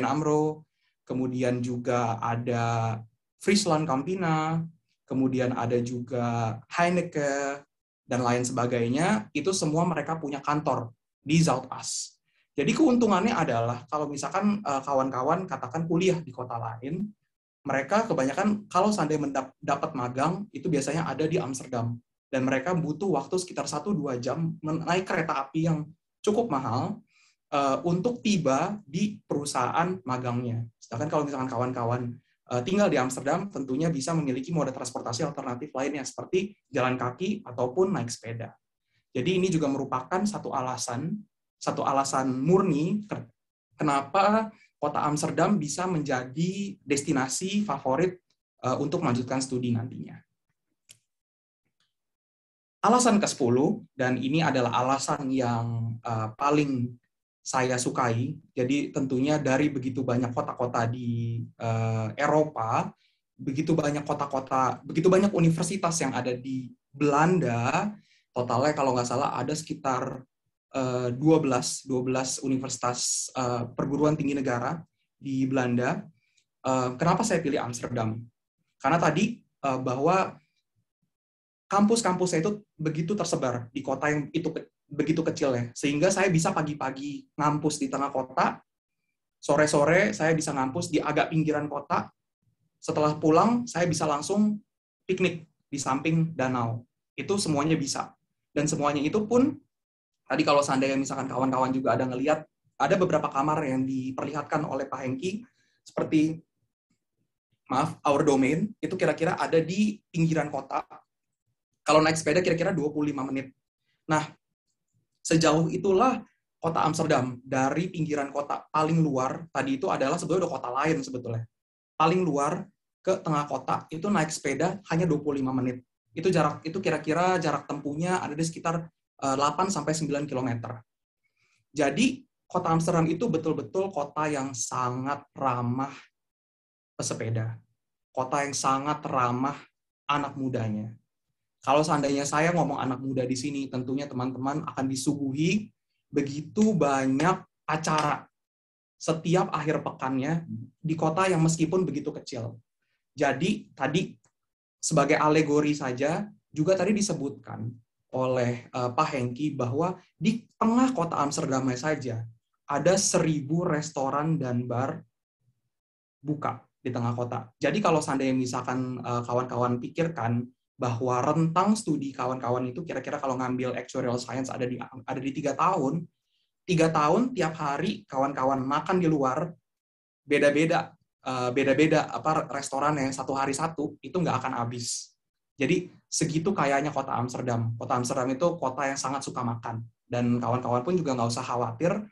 AMRO, kemudian juga ada Friesland Campina, kemudian ada juga Heineken, dan lain sebagainya. Itu semua mereka punya kantor di Zuidas. Jadi keuntungannya adalah kalau misalkan kawan-kawan katakan kuliah di kota lain, mereka kebanyakan kalau seandainya dapat magang, itu biasanya ada di Amsterdam. Dan mereka butuh waktu sekitar 1-2 jam naik kereta api yang cukup mahal untuk tiba di perusahaan magangnya. Sedangkan kalau misalkan kawan-kawan tinggal di Amsterdam, tentunya bisa memiliki moda transportasi alternatif lainnya, seperti jalan kaki ataupun naik sepeda. Jadi ini juga merupakan satu alasan murni kenapa kota Amsterdam bisa menjadi destinasi favorit untuk melanjutkan studi nantinya. Alasan ke-10, dan ini adalah alasan yang paling saya sukai, jadi tentunya dari begitu banyak kota-kota di Eropa, begitu banyak universitas yang ada di Belanda, totalnya kalau nggak salah ada sekitar 12 universitas perguruan tinggi negara di Belanda. Kenapa saya pilih Amsterdam? Karena tadi bahwa kampus-kampusnya itu begitu tersebar di kota yang itu begitu kecil ya, sehingga saya bisa pagi-pagi ngampus di tengah kota, sore-sore saya bisa ngampus di agak pinggiran kota, setelah pulang saya bisa langsung piknik di samping danau. Itu semuanya bisa. Dan semuanya itu pun, tadi kalau seandainya misalkan kawan-kawan juga ada ngelihat, ada beberapa kamar yang diperlihatkan oleh Pak Hengki, seperti, Our Domain, itu kira-kira ada di pinggiran kota. Kalau naik sepeda kira-kira 25 menit. Nah, sejauh itulah kota Amsterdam. Dari pinggiran kota paling luar, tadi itu adalah sebetulnya kota lain sebetulnya. Paling luar ke tengah kota, itu naik sepeda hanya 25 menit. Itu kira-kira jarak tempuhnya ada di sekitar 8-9 km. Jadi, kota Amsterdam itu betul-betul kota yang sangat ramah pesepeda. Kota yang sangat ramah anak mudanya. Kalau seandainya saya ngomong anak muda di sini, tentunya teman-teman akan disuguhi begitu banyak acara setiap akhir pekannya di kota yang meskipun begitu kecil. Jadi, tadi sebagai alegori saja, juga tadi disebutkan oleh Pak Hengki bahwa di tengah kota Amsterdam saja ada 1.000 restoran dan bar buka di tengah kota. Jadi kalau seandainya misalkan kawan-kawan pikirkan bahwa rentang studi kawan-kawan itu kira-kira kalau ngambil actuarial science ada di 3 tahun, 3 tahun tiap hari kawan-kawan makan di luar, beda-beda restoran yang satu hari satu, itu nggak akan habis. Jadi segitu kayanya kota Amsterdam. Kota Amsterdam itu kota yang sangat suka makan. Dan kawan-kawan pun juga nggak usah khawatir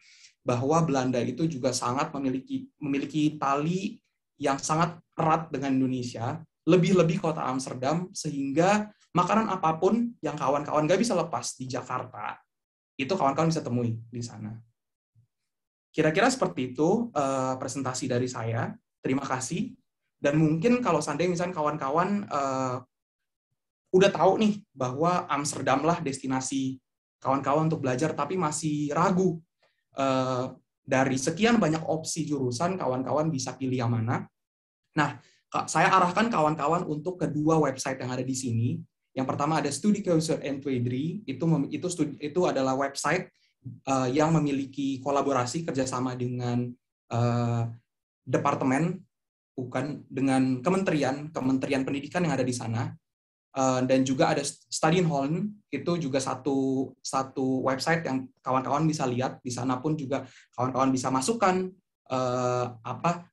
bahwa Belanda itu juga sangat memiliki tali yang sangat erat dengan Indonesia, lebih-lebih kota Amsterdam, sehingga makanan apapun yang kawan-kawan nggak bisa lepas di Jakarta, itu kawan-kawan bisa temui di sana. Kira-kira seperti itu presentasi dari saya. Terima kasih. Dan mungkin kalau seandainya misalnya kawan-kawan udah tahu nih bahwa Amsterdam lah destinasi kawan-kawan untuk belajar, tapi masih ragu dari sekian banyak opsi jurusan, kawan-kawan bisa pilih yang mana. Nah, saya arahkan kawan-kawan untuk kedua website yang ada di sini. Yang pertama ada Studiekeuze N23, itu adalah website yang memiliki kolaborasi kerjasama dengan departemen, dengan kementerian pendidikan yang ada di sana. Dan juga ada Studienholm, itu juga satu website yang kawan-kawan bisa lihat. Di sana pun juga kawan-kawan bisa masukkan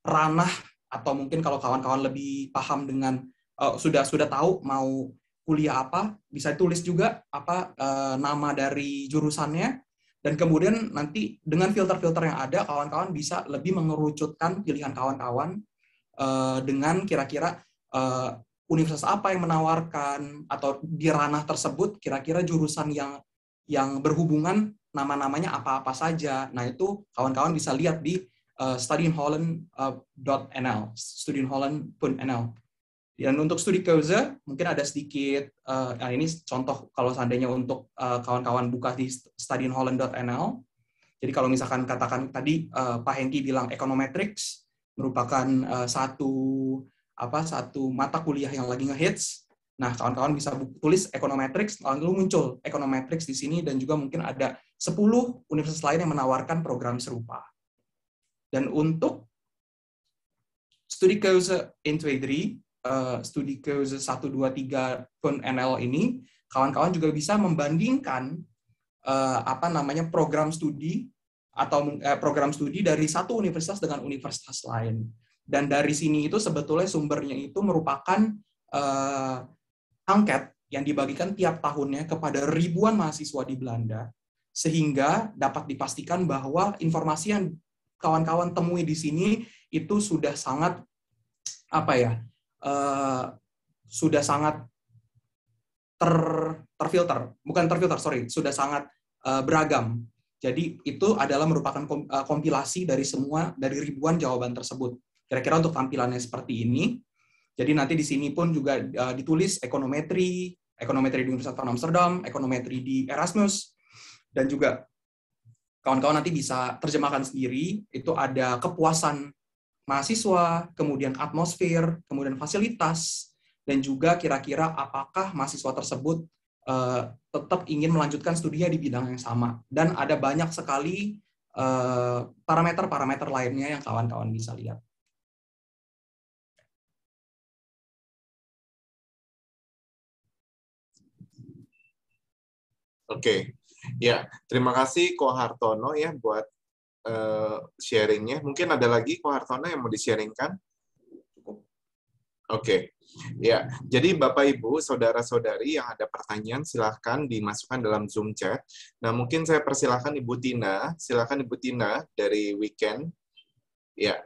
ranah, atau mungkin kalau kawan-kawan lebih paham dengan sudah tahu mau kuliah apa, bisa tulis juga nama dari jurusannya, dan kemudian nanti dengan filter-filter yang ada, kawan-kawan bisa lebih mengerucutkan pilihan kawan-kawan dengan kira-kira universitas apa yang menawarkan, atau di ranah tersebut kira-kira jurusan yang berhubungan nama-namanya apa-apa saja. Nah, itu kawan-kawan bisa lihat di studyinholland.nl, studyinholland.nl. Dan untuk studi keuze, mungkin ada sedikit, ini contoh kalau seandainya untuk kawan-kawan buka di studyinholland.nl. Jadi kalau misalkan katakan tadi Pak Hengki bilang econometrics merupakan satu mata kuliah yang lagi ngehits. Nah, kawan-kawan bisa tulis econometrics, lalu muncul econometrics di sini, dan juga mungkin ada 10 universitas lain yang menawarkan program serupa. Dan untuk studi keuze 1, 2, 3, studi keuze 1, 2, 3.nl ini, kawan-kawan juga bisa membandingkan program studi dari satu universitas dengan universitas lain. Dan dari sini itu sebetulnya sumbernya itu merupakan angket yang dibagikan tiap tahunnya kepada ribuan mahasiswa di Belanda, sehingga dapat dipastikan bahwa informasi yang kawan-kawan temui di sini itu sudah sangat sudah sangat sudah sangat beragam. Jadi itu adalah merupakan kompilasi dari ribuan jawaban tersebut. Kira-kira untuk tampilannya seperti ini. Jadi nanti di sini pun juga ditulis ekonometri di Universitas van Amsterdam, ekonometri di Erasmus, dan juga kawan-kawan nanti bisa terjemahkan sendiri. Itu ada kepuasan mahasiswa, kemudian atmosfer, kemudian fasilitas, dan juga kira-kira apakah mahasiswa tersebut tetap ingin melanjutkan studinya di bidang yang sama. Dan ada banyak sekali parameter-parameter lainnya yang kawan-kawan bisa lihat. Oke, ya terima kasih Ko Hartono ya buat sharingnya. Mungkin ada lagi Ko Hartono yang mau di-sharingkan? Oke, ya. Jadi Bapak Ibu, saudara-saudari yang ada pertanyaan silahkan dimasukkan dalam Zoom chat. Nah, mungkin saya persilahkan Ibu Tina. Silahkan Ibu Tina dari Weekend. Ya.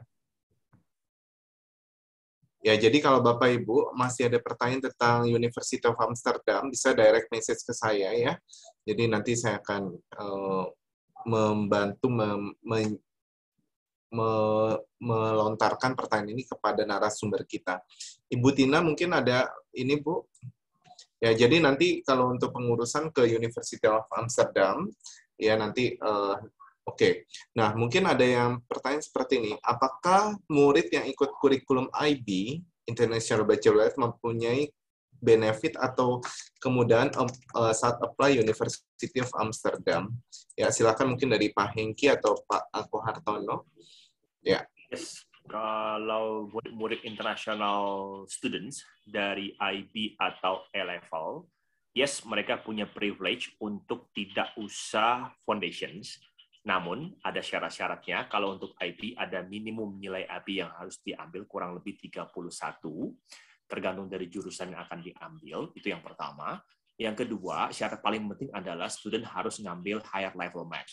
Ya, jadi kalau Bapak Ibu masih ada pertanyaan tentang University of Amsterdam, bisa direct message ke saya ya. Jadi nanti saya akan membantu melontarkan pertanyaan ini kepada narasumber kita. Ibu Tina mungkin ada ini Bu. Ya, jadi nanti kalau untuk pengurusan ke University of Amsterdam, ya nanti Oke. Nah, mungkin ada yang pertanyaan seperti ini. Apakah murid yang ikut kurikulum IB, International Bachelor, mempunyai benefit atau kemudahan saat apply University of Amsterdam? Ya, silakan mungkin dari Pak Hengki atau Pak Ko Hartono. Ya. Yes. Kalau murid international students dari IB atau A-level, yes, mereka punya privilege untuk tidak usah foundations. Namun, ada syarat-syaratnya. Kalau untuk IB, ada minimum nilai IB yang harus diambil, kurang lebih 31, tergantung dari jurusan yang akan diambil. Itu yang pertama. Yang kedua, syarat paling penting adalah student harus ngambil higher level math.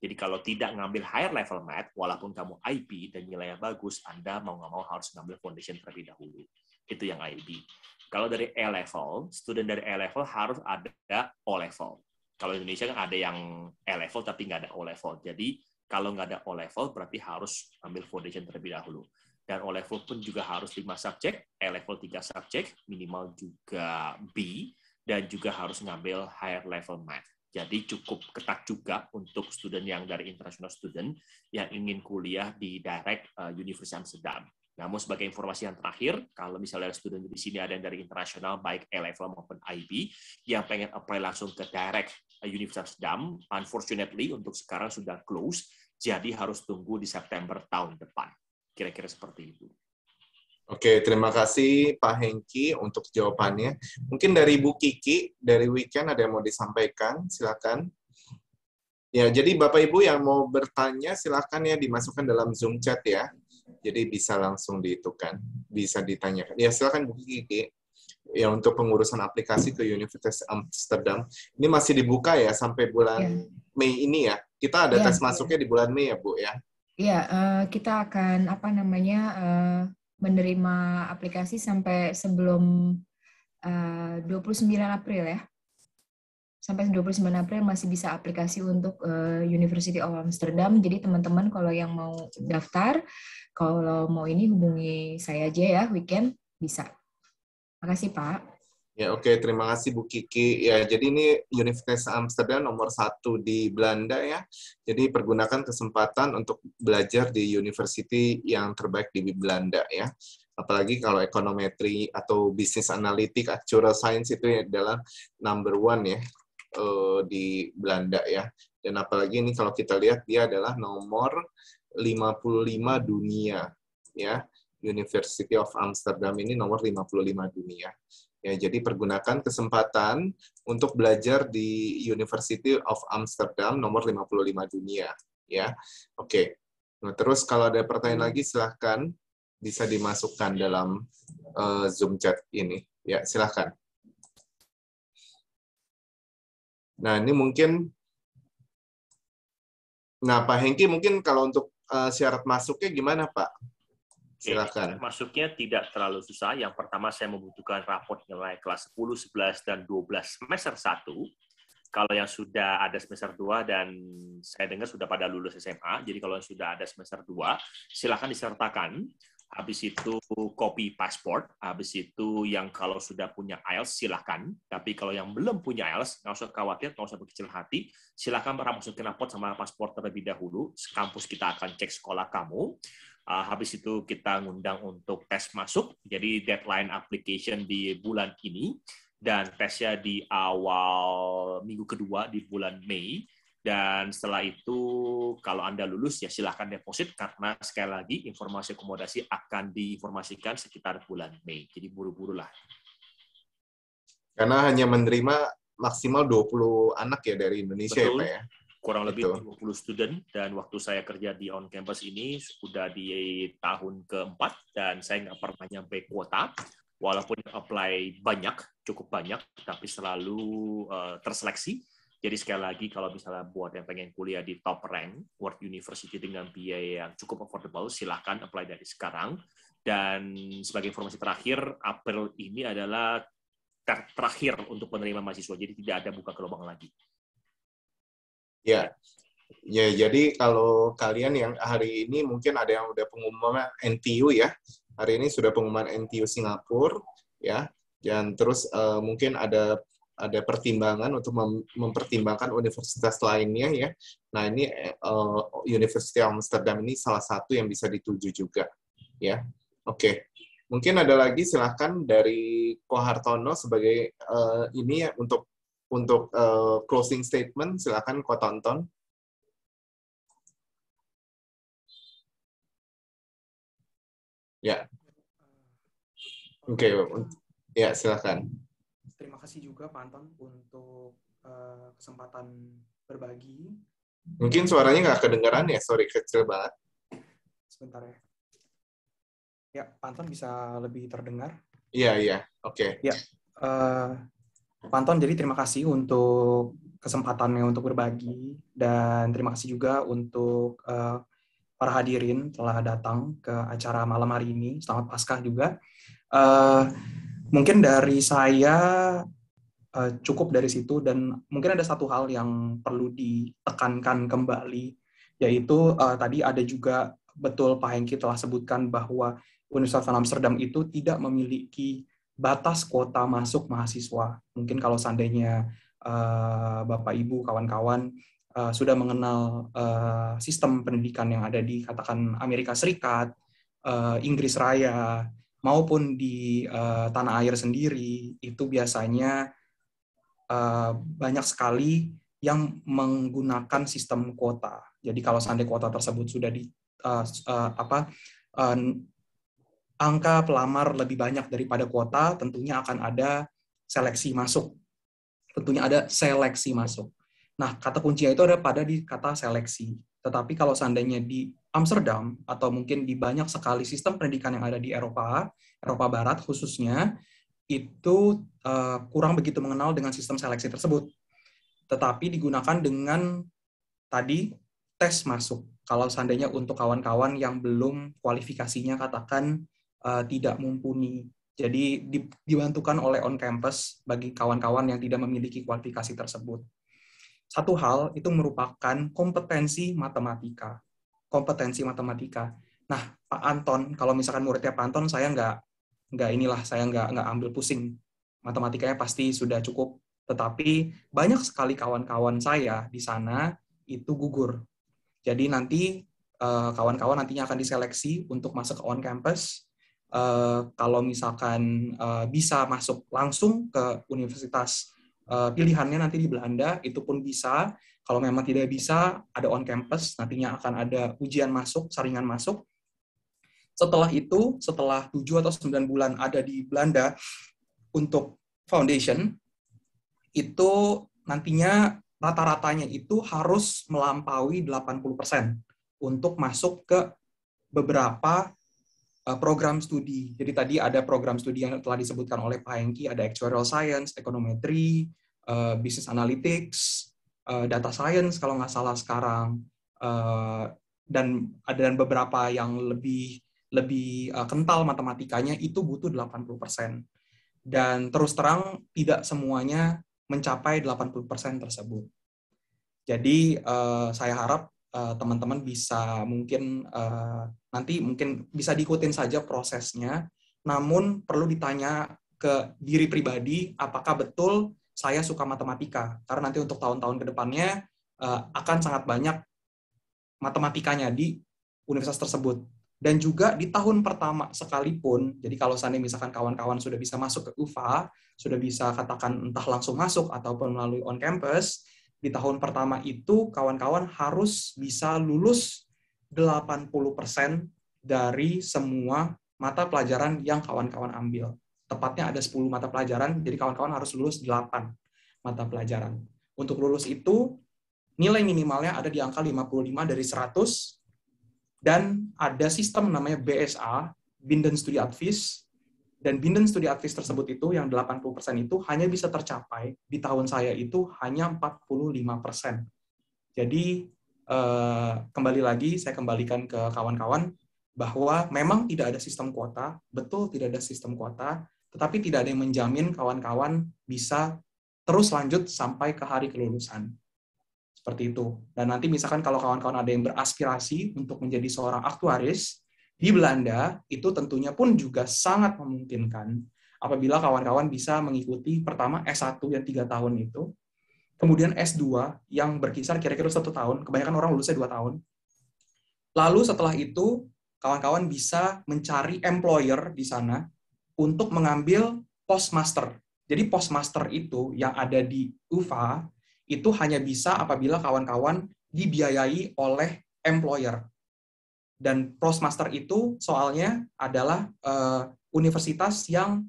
Jadi kalau tidak ngambil higher level math, walaupun kamu IB dan nilainya bagus, Anda mau nggak mau harus ngambil foundation terlebih dahulu. Itu yang IB. Kalau dari A-level, student dari A-level harus ada O-level. Kalau Indonesia kan ada yang A-level tapi nggak ada O-level. Jadi kalau nggak ada O-level berarti harus ambil foundation terlebih dahulu. Dan O-level pun juga harus 5 subjek, A-level 3 subjek, minimal juga B, dan juga harus ngambil higher level math. Jadi cukup ketat juga untuk student yang dari international student yang ingin kuliah di direct University Amsterdam. Namun sebagai informasi yang terakhir, kalau misalnya student di sini ada yang dari internasional, baik A-level maupun IB, yang pengen apply langsung ke direct Universitas Amsterdam, unfortunately untuk sekarang sudah close, jadi harus tunggu di September tahun depan. Kira-kira seperti itu. Oke, terima kasih Pak Hengki untuk jawabannya. Mungkin dari Bu Kiki, dari Weekend ada yang mau disampaikan, silakan. Ya, jadi Bapak Ibu yang mau bertanya, silakan ya dimasukkan dalam Zoom chat ya. Jadi bisa langsung dihitungkan, bisa ditanyakan. Ya, silakan Bu Kiki. Ya, untuk pengurusan aplikasi ke Universitas Amsterdam. Ini masih dibuka ya sampai bulan Mei ini ya. Kita ada tes masuknya di bulan Mei ya, Bu ya. Iya, kita akan menerima aplikasi sampai sebelum 29 April ya. Sampai 29 April masih bisa aplikasi untuk University of Amsterdam. Jadi teman-teman kalau yang mau daftar, kalau mau ini hubungi saya aja ya, weekend bisa. Makasih Pak. Ya, oke. Terima kasih Bu Kiki. Ya, jadi ini Universitas Amsterdam nomor 1 di Belanda ya. Jadi pergunakan kesempatan untuk belajar di university yang terbaik di Belanda ya. Apalagi kalau ekonometri atau bisnis analitik, actuarial science itu adalah number 1 ya di Belanda ya. Dan apalagi ini kalau kita lihat dia adalah nomor 55 dunia ya. University of Amsterdam ini nomor 55 dunia. Ya, jadi pergunakan kesempatan untuk belajar di University of Amsterdam nomor 55 dunia ya. Oke. Nah, terus kalau ada pertanyaan lagi silahkan bisa dimasukkan dalam Zoom chat ini. Ya, silahkan. Nah, ini mungkin Pak Hengki mungkin kalau untuk syarat masuknya gimana, Pak? Silakan. Masuknya tidak terlalu susah. Yang pertama saya membutuhkan raport nilai kelas 10, 11, dan 12 semester 1. Kalau yang sudah ada semester 2 dan saya dengar sudah pada lulus SMA, jadi kalau yang sudah ada semester 2, silakan disertakan. Habis itu copy pasport, habis itu yang kalau sudah punya IELTS silakan, tapi kalau yang belum punya IELTS, nggak usah khawatir, nggak usah berkecil hati, silakan masukin raport sama pasport terlebih dahulu, kampus kita akan cek sekolah kamu, habis itu kita ngundang untuk tes masuk, jadi deadline application di bulan ini, dan tesnya di awal minggu kedua di bulan Mei. Dan setelah itu, kalau Anda lulus, ya silahkan deposit, karena sekali lagi informasi akomodasi akan diinformasikan sekitar bulan Mei. Jadi buru-buru lah. Karena hanya menerima maksimal 20 anak ya dari Indonesia. Betul. Ya Pak ya? Kurang lebih 20 student, dan waktu saya kerja di on-campus ini, sudah di tahun keempat, dan saya nggak pernah nyampe kuota. Walaupun apply banyak, cukup banyak, tapi selalu terseleksi. Jadi sekali lagi, kalau misalnya buat yang pengen kuliah di top rank, World University dengan biaya yang cukup affordable, silahkan apply dari sekarang. Dan sebagai informasi terakhir, April ini adalah terakhir untuk penerima mahasiswa, jadi tidak ada buka gelombang lagi. Ya, jadi kalau kalian yang hari ini mungkin ada yang udah pengumuman NTU ya, hari ini sudah pengumuman NTU Singapura ya, dan terus mungkin ada pertimbangan untuk mempertimbangkan universitas lainnya ya. Nah ini University of Amsterdam ini salah satu yang bisa dituju juga ya. Oke, mungkin ada lagi silakan dari Ko Hartono sebagai ini ya untuk closing statement, silakan Ko Tonton. Ya, oke, ya silakan. Terima kasih juga Pak Anton untuk kesempatan berbagi. Mungkin suaranya nggak kedengaran ya, sorry, kecil banget. Sebentar ya. Ya, Pak Anton bisa lebih terdengar? Iya, oke. Ya, Pak Anton, jadi terima kasih untuk kesempatannya untuk berbagi, dan terima kasih juga untuk para hadirin telah datang ke acara malam hari ini. Selamat Paskah juga. Mungkin dari saya cukup dari situ, dan mungkin ada satu hal yang perlu ditekankan kembali, yaitu tadi ada juga, betul Pak Hengki telah sebutkan bahwa Universitas van Amsterdam itu tidak memiliki batas kuota masuk mahasiswa. Mungkin kalau seandainya Bapak, Ibu, kawan-kawan sudah mengenal sistem pendidikan yang ada di katakan Amerika Serikat, Inggris Raya, maupun di tanah air sendiri, itu biasanya banyak sekali yang menggunakan sistem kuota. Jadi kalau seandainya kuota tersebut sudah angka pelamar lebih banyak daripada kuota, tentunya akan ada seleksi masuk. Nah, kata kuncinya itu ada pada di kata seleksi. Tetapi kalau seandainya di Amsterdam, atau mungkin di banyak sekali sistem pendidikan yang ada di Eropa Barat khususnya, itu kurang begitu mengenal dengan sistem seleksi tersebut. Tetapi digunakan dengan tadi tes masuk. Kalau seandainya untuk kawan-kawan yang belum kualifikasinya katakan tidak mumpuni. Jadi dibantukan oleh on campus bagi kawan-kawan yang tidak memiliki kualifikasi tersebut. Satu hal itu merupakan kompetensi matematika. Kompetensi matematika. Nah, Pak Anton, kalau misalkan muridnya Pak Anton, saya nggak ambil pusing. Matematikanya pasti sudah cukup. Tetapi banyak sekali kawan-kawan saya di sana itu gugur. Jadi nanti kawan-kawan nantinya akan diseleksi untuk masuk ke on campus. Kalau misalkan bisa masuk langsung ke universitas pilihannya nanti di Belanda, itu pun bisa. Kalau memang tidak bisa, ada on campus, nantinya akan ada ujian masuk, saringan masuk. Setelah itu, setelah 7 atau 9 bulan ada di Belanda untuk foundation, itu nantinya rata-ratanya itu harus melampaui 80% untuk masuk ke beberapa program studi. Jadi tadi ada program studi yang telah disebutkan oleh Pak Hengki, ada actuarial science, econometry, business analytics, data science kalau nggak salah sekarang, dan beberapa yang lebih kental matematikanya itu butuh 80%. Dan terus terang tidak semuanya mencapai 80% tersebut. Jadi saya harap teman-teman bisa nanti mungkin bisa diikutin saja prosesnya, namun perlu ditanya ke diri pribadi apakah betul saya suka matematika, karena nanti untuk tahun-tahun ke depannya akan sangat banyak matematikanya di universitas tersebut. Dan juga di tahun pertama sekalipun, jadi kalau seandainya misalkan kawan-kawan sudah bisa masuk ke UVA, sudah bisa katakan entah langsung masuk ataupun melalui on campus, di tahun pertama itu kawan-kawan harus bisa lulus 80% dari semua mata pelajaran yang kawan-kawan ambil. Tepatnya ada 10 mata pelajaran, jadi kawan-kawan harus lulus 8 mata pelajaran. Untuk lulus itu, nilai minimalnya ada di angka 55 dari 100, dan ada sistem namanya BSA, Binden Studi Advies, dan Binden Studi Advies tersebut itu yang 80% itu hanya bisa tercapai di tahun saya itu hanya 45%. Jadi kembali lagi saya kembalikan ke kawan-kawan bahwa memang tidak ada sistem kuota, betul tidak ada sistem kuota, tetapi tidak ada yang menjamin kawan-kawan bisa terus lanjut sampai ke hari kelulusan. Seperti itu. Dan nanti misalkan kalau kawan-kawan ada yang beraspirasi untuk menjadi seorang aktuaris di Belanda, itu tentunya pun juga sangat memungkinkan apabila kawan-kawan bisa mengikuti pertama S1 yang 3 tahun itu, kemudian S2 yang berkisar kira-kira 1 tahun, kebanyakan orang lulusnya 2 tahun. Lalu setelah itu, kawan-kawan bisa mencari employer di sana untuk mengambil postmaster. Jadi postmaster itu yang ada di UVA, itu hanya bisa apabila kawan-kawan dibiayai oleh employer. Dan postmaster itu soalnya adalah universitas yang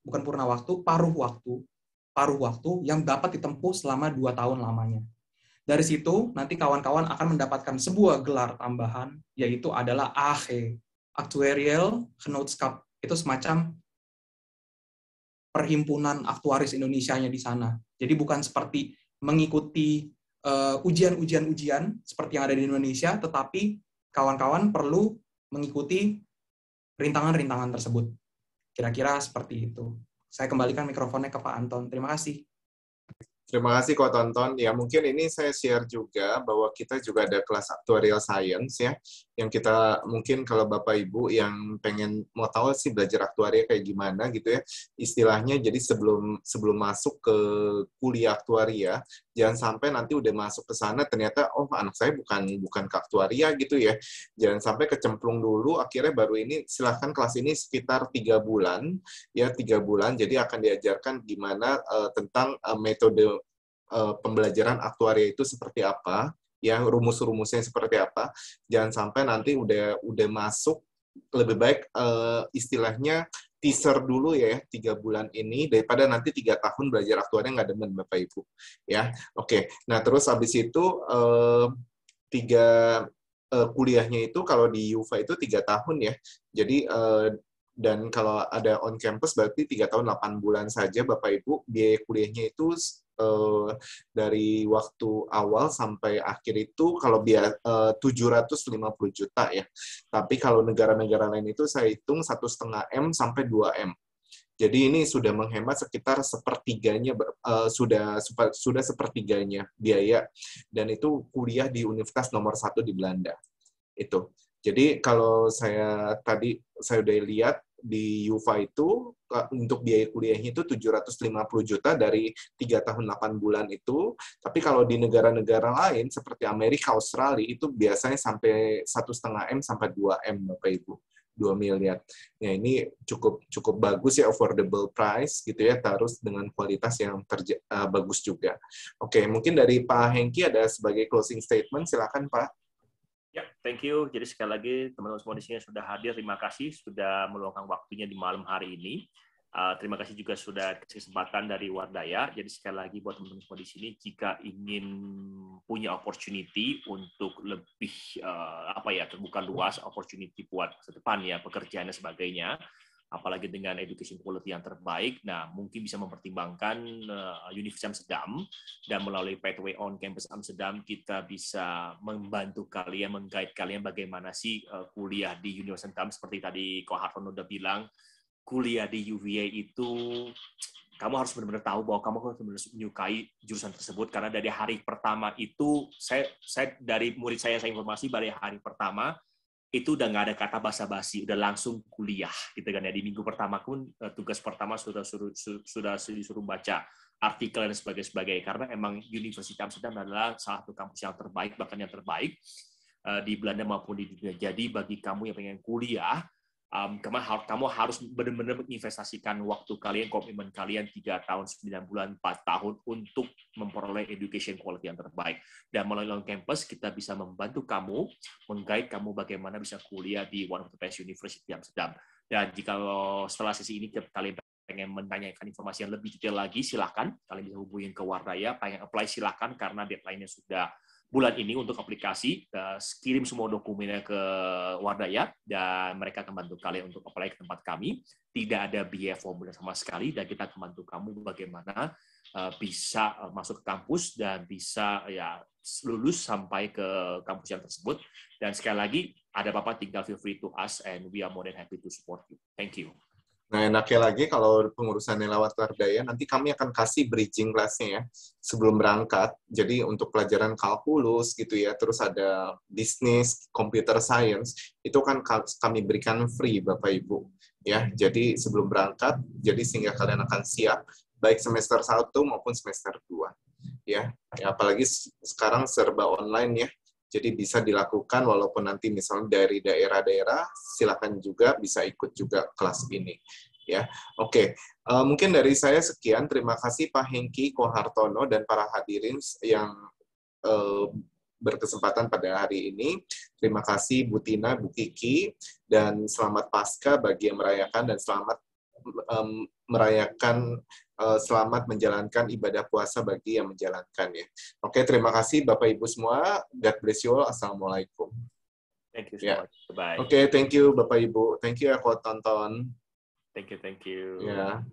bukan purna waktu, paruh waktu yang dapat ditempuh selama 2 tahun lamanya. Dari situ nanti kawan-kawan akan mendapatkan sebuah gelar tambahan, yaitu adalah AG, Actuarial Genootschap. Itu semacam perhimpunan aktuaris Indonesianya di sana. Jadi bukan seperti mengikuti ujian-ujian seperti yang ada di Indonesia, tetapi kawan-kawan perlu mengikuti rintangan-rintangan tersebut. Kira-kira seperti itu. Saya kembalikan mikrofonnya ke Pak Anton. Terima kasih. Terima kasih Ko Tonton. Ya mungkin ini saya share juga bahwa kita juga ada kelas actuarial science ya, yang kita mungkin kalau Bapak Ibu yang pengen mau tahu sih belajar aktuaria kayak gimana gitu ya, istilahnya jadi sebelum masuk ke kuliah aktuaria, jangan sampai nanti udah masuk ke sana ternyata oh anak saya bukan ke aktuaria gitu ya. Jangan sampai kecemplung dulu, akhirnya baru ini silahkan kelas ini sekitar 3 bulan ya, 3 bulan. Jadi akan diajarkan gimana tentang metode pembelajaran aktuaria itu seperti apa, ya rumus-rumusnya seperti apa. Jangan sampai nanti udah masuk, lebih baik istilahnya teaser dulu ya 3 bulan ini daripada nanti 3 tahun belajar aktuaria nggak demen Bapak Ibu ya. Oke. Nah terus habis itu kuliahnya itu kalau di UVA itu 3 tahun ya. Jadi Dan kalau ada on campus berarti 3 tahun 8 bulan saja Bapak Ibu, biaya kuliahnya itu dari waktu awal sampai akhir itu kalau 750 juta ya. Tapi kalau negara-negara lain itu saya hitung 1,5 M sampai 2 M. Jadi ini sudah menghemat sekitar sepertiganya, sudah sepertiganya biaya, dan itu kuliah di universitas nomor 1 di Belanda. Itu. Jadi kalau saya udah lihat di UVA itu untuk biaya kuliahnya itu 750 juta dari 3 tahun 8 bulan itu. Tapi kalau di negara-negara lain seperti Amerika, Australia itu biasanya sampai 1,5 M sampai 2 M Bapak Ibu. 2 miliar. Ya ini cukup bagus ya, affordable price gitu ya, terus dengan kualitas yang bagus juga. Oke, mungkin dari Pak Hengki ada sebagai closing statement, silakan Pak. Ya, thank you. Jadi sekali lagi teman-teman semua di sini sudah hadir, terima kasih sudah meluangkan waktunya di malam hari ini. Terima kasih juga sudah kesempatan dari Wardaya. Jadi sekali lagi buat teman-teman semua di sini, jika ingin punya opportunity untuk lebih terbuka luas opportunity buat masa depan ya, pekerjaan dan sebagainya, apalagi dengan education quality yang terbaik, nah mungkin bisa mempertimbangkan Universitas Amsterdam, dan melalui Pathway on Campus Amsterdam kita bisa membantu kalian, meng-guide kalian bagaimana sih kuliah di Universitas Amsterdam. Seperti tadi Ko Hartono udah bilang, kuliah di UVA itu kamu harus benar-benar tahu bahwa kamu harus benar-benar menyukai jurusan tersebut, karena dari hari pertama itu saya dari murid saya informasi dari hari pertama itu udah nggak ada kata basa-basi, udah langsung kuliah gitu kan ya. Di minggu pertama pun tugas pertama sudah disuruh baca artikel dan sebagainya, karena emang Universitas Amsterdam adalah salah satu kampus yang terbaik, bahkan yang terbaik di Belanda maupun di dunia. Jadi bagi kamu yang pengen kuliah, kamu harus benar-benar menginvestasikan waktu kalian, komitmen kalian 3 tahun, 9 bulan, 4 tahun untuk memperoleh education quality yang terbaik. Dan melalui on campus kita bisa membantu kamu, meng-guide kamu bagaimana bisa kuliah di one of the best university Amsterdam. Dan jika setelah sesi ini kalian pengen menanyakan informasi yang lebih detail lagi, silakan kalian bisa hubungin ke Wardaya. Pengen apply silakan, karena deadline-nya sudah bulan ini untuk aplikasi. Kirim semua dokumennya ke Wardaya dan mereka akan bantu kalian untuk apply ke tempat kami. Tidak ada biaya formulir sama sekali, dan kita akan bantu kamu bagaimana bisa masuk ke kampus dan bisa ya lulus sampai ke kampus yang tersebut. Dan sekali lagi, ada apa-apa tinggal feel free to us and we are more than happy to support you. Thank you. Nah, enaknya lagi kalau pengurusannya lewat Wardaya, nanti kami akan kasih bridging class-nya ya, sebelum berangkat. Jadi untuk pelajaran kalkulus gitu ya, terus ada bisnis, computer science, itu kan kami berikan free Bapak Ibu. Ya, jadi sebelum berangkat, jadi sehingga kalian akan siap, baik semester 1 maupun semester 2. Ya, apalagi sekarang serba online ya. Jadi bisa dilakukan walaupun nanti misalnya dari daerah-daerah, silakan juga bisa ikut juga kelas ini. Ya, oke. Mungkin dari saya sekian. Terima kasih Pak Hengki, Ko Hartono, dan para hadirin yang berkesempatan pada hari ini. Terima kasih Bu Tina, Bu Kiki, dan selamat Paskah bagi yang merayakan, dan selamat selamat menjalankan ibadah puasa bagi yang menjalankannya. Oke, terima kasih Bapak Ibu semua. God bless you all. Assalamualaikum. Thank you so much. Bye. Oke, thank you Bapak Ibu. Thank you ya, Ko tonton. Thank you. Ya.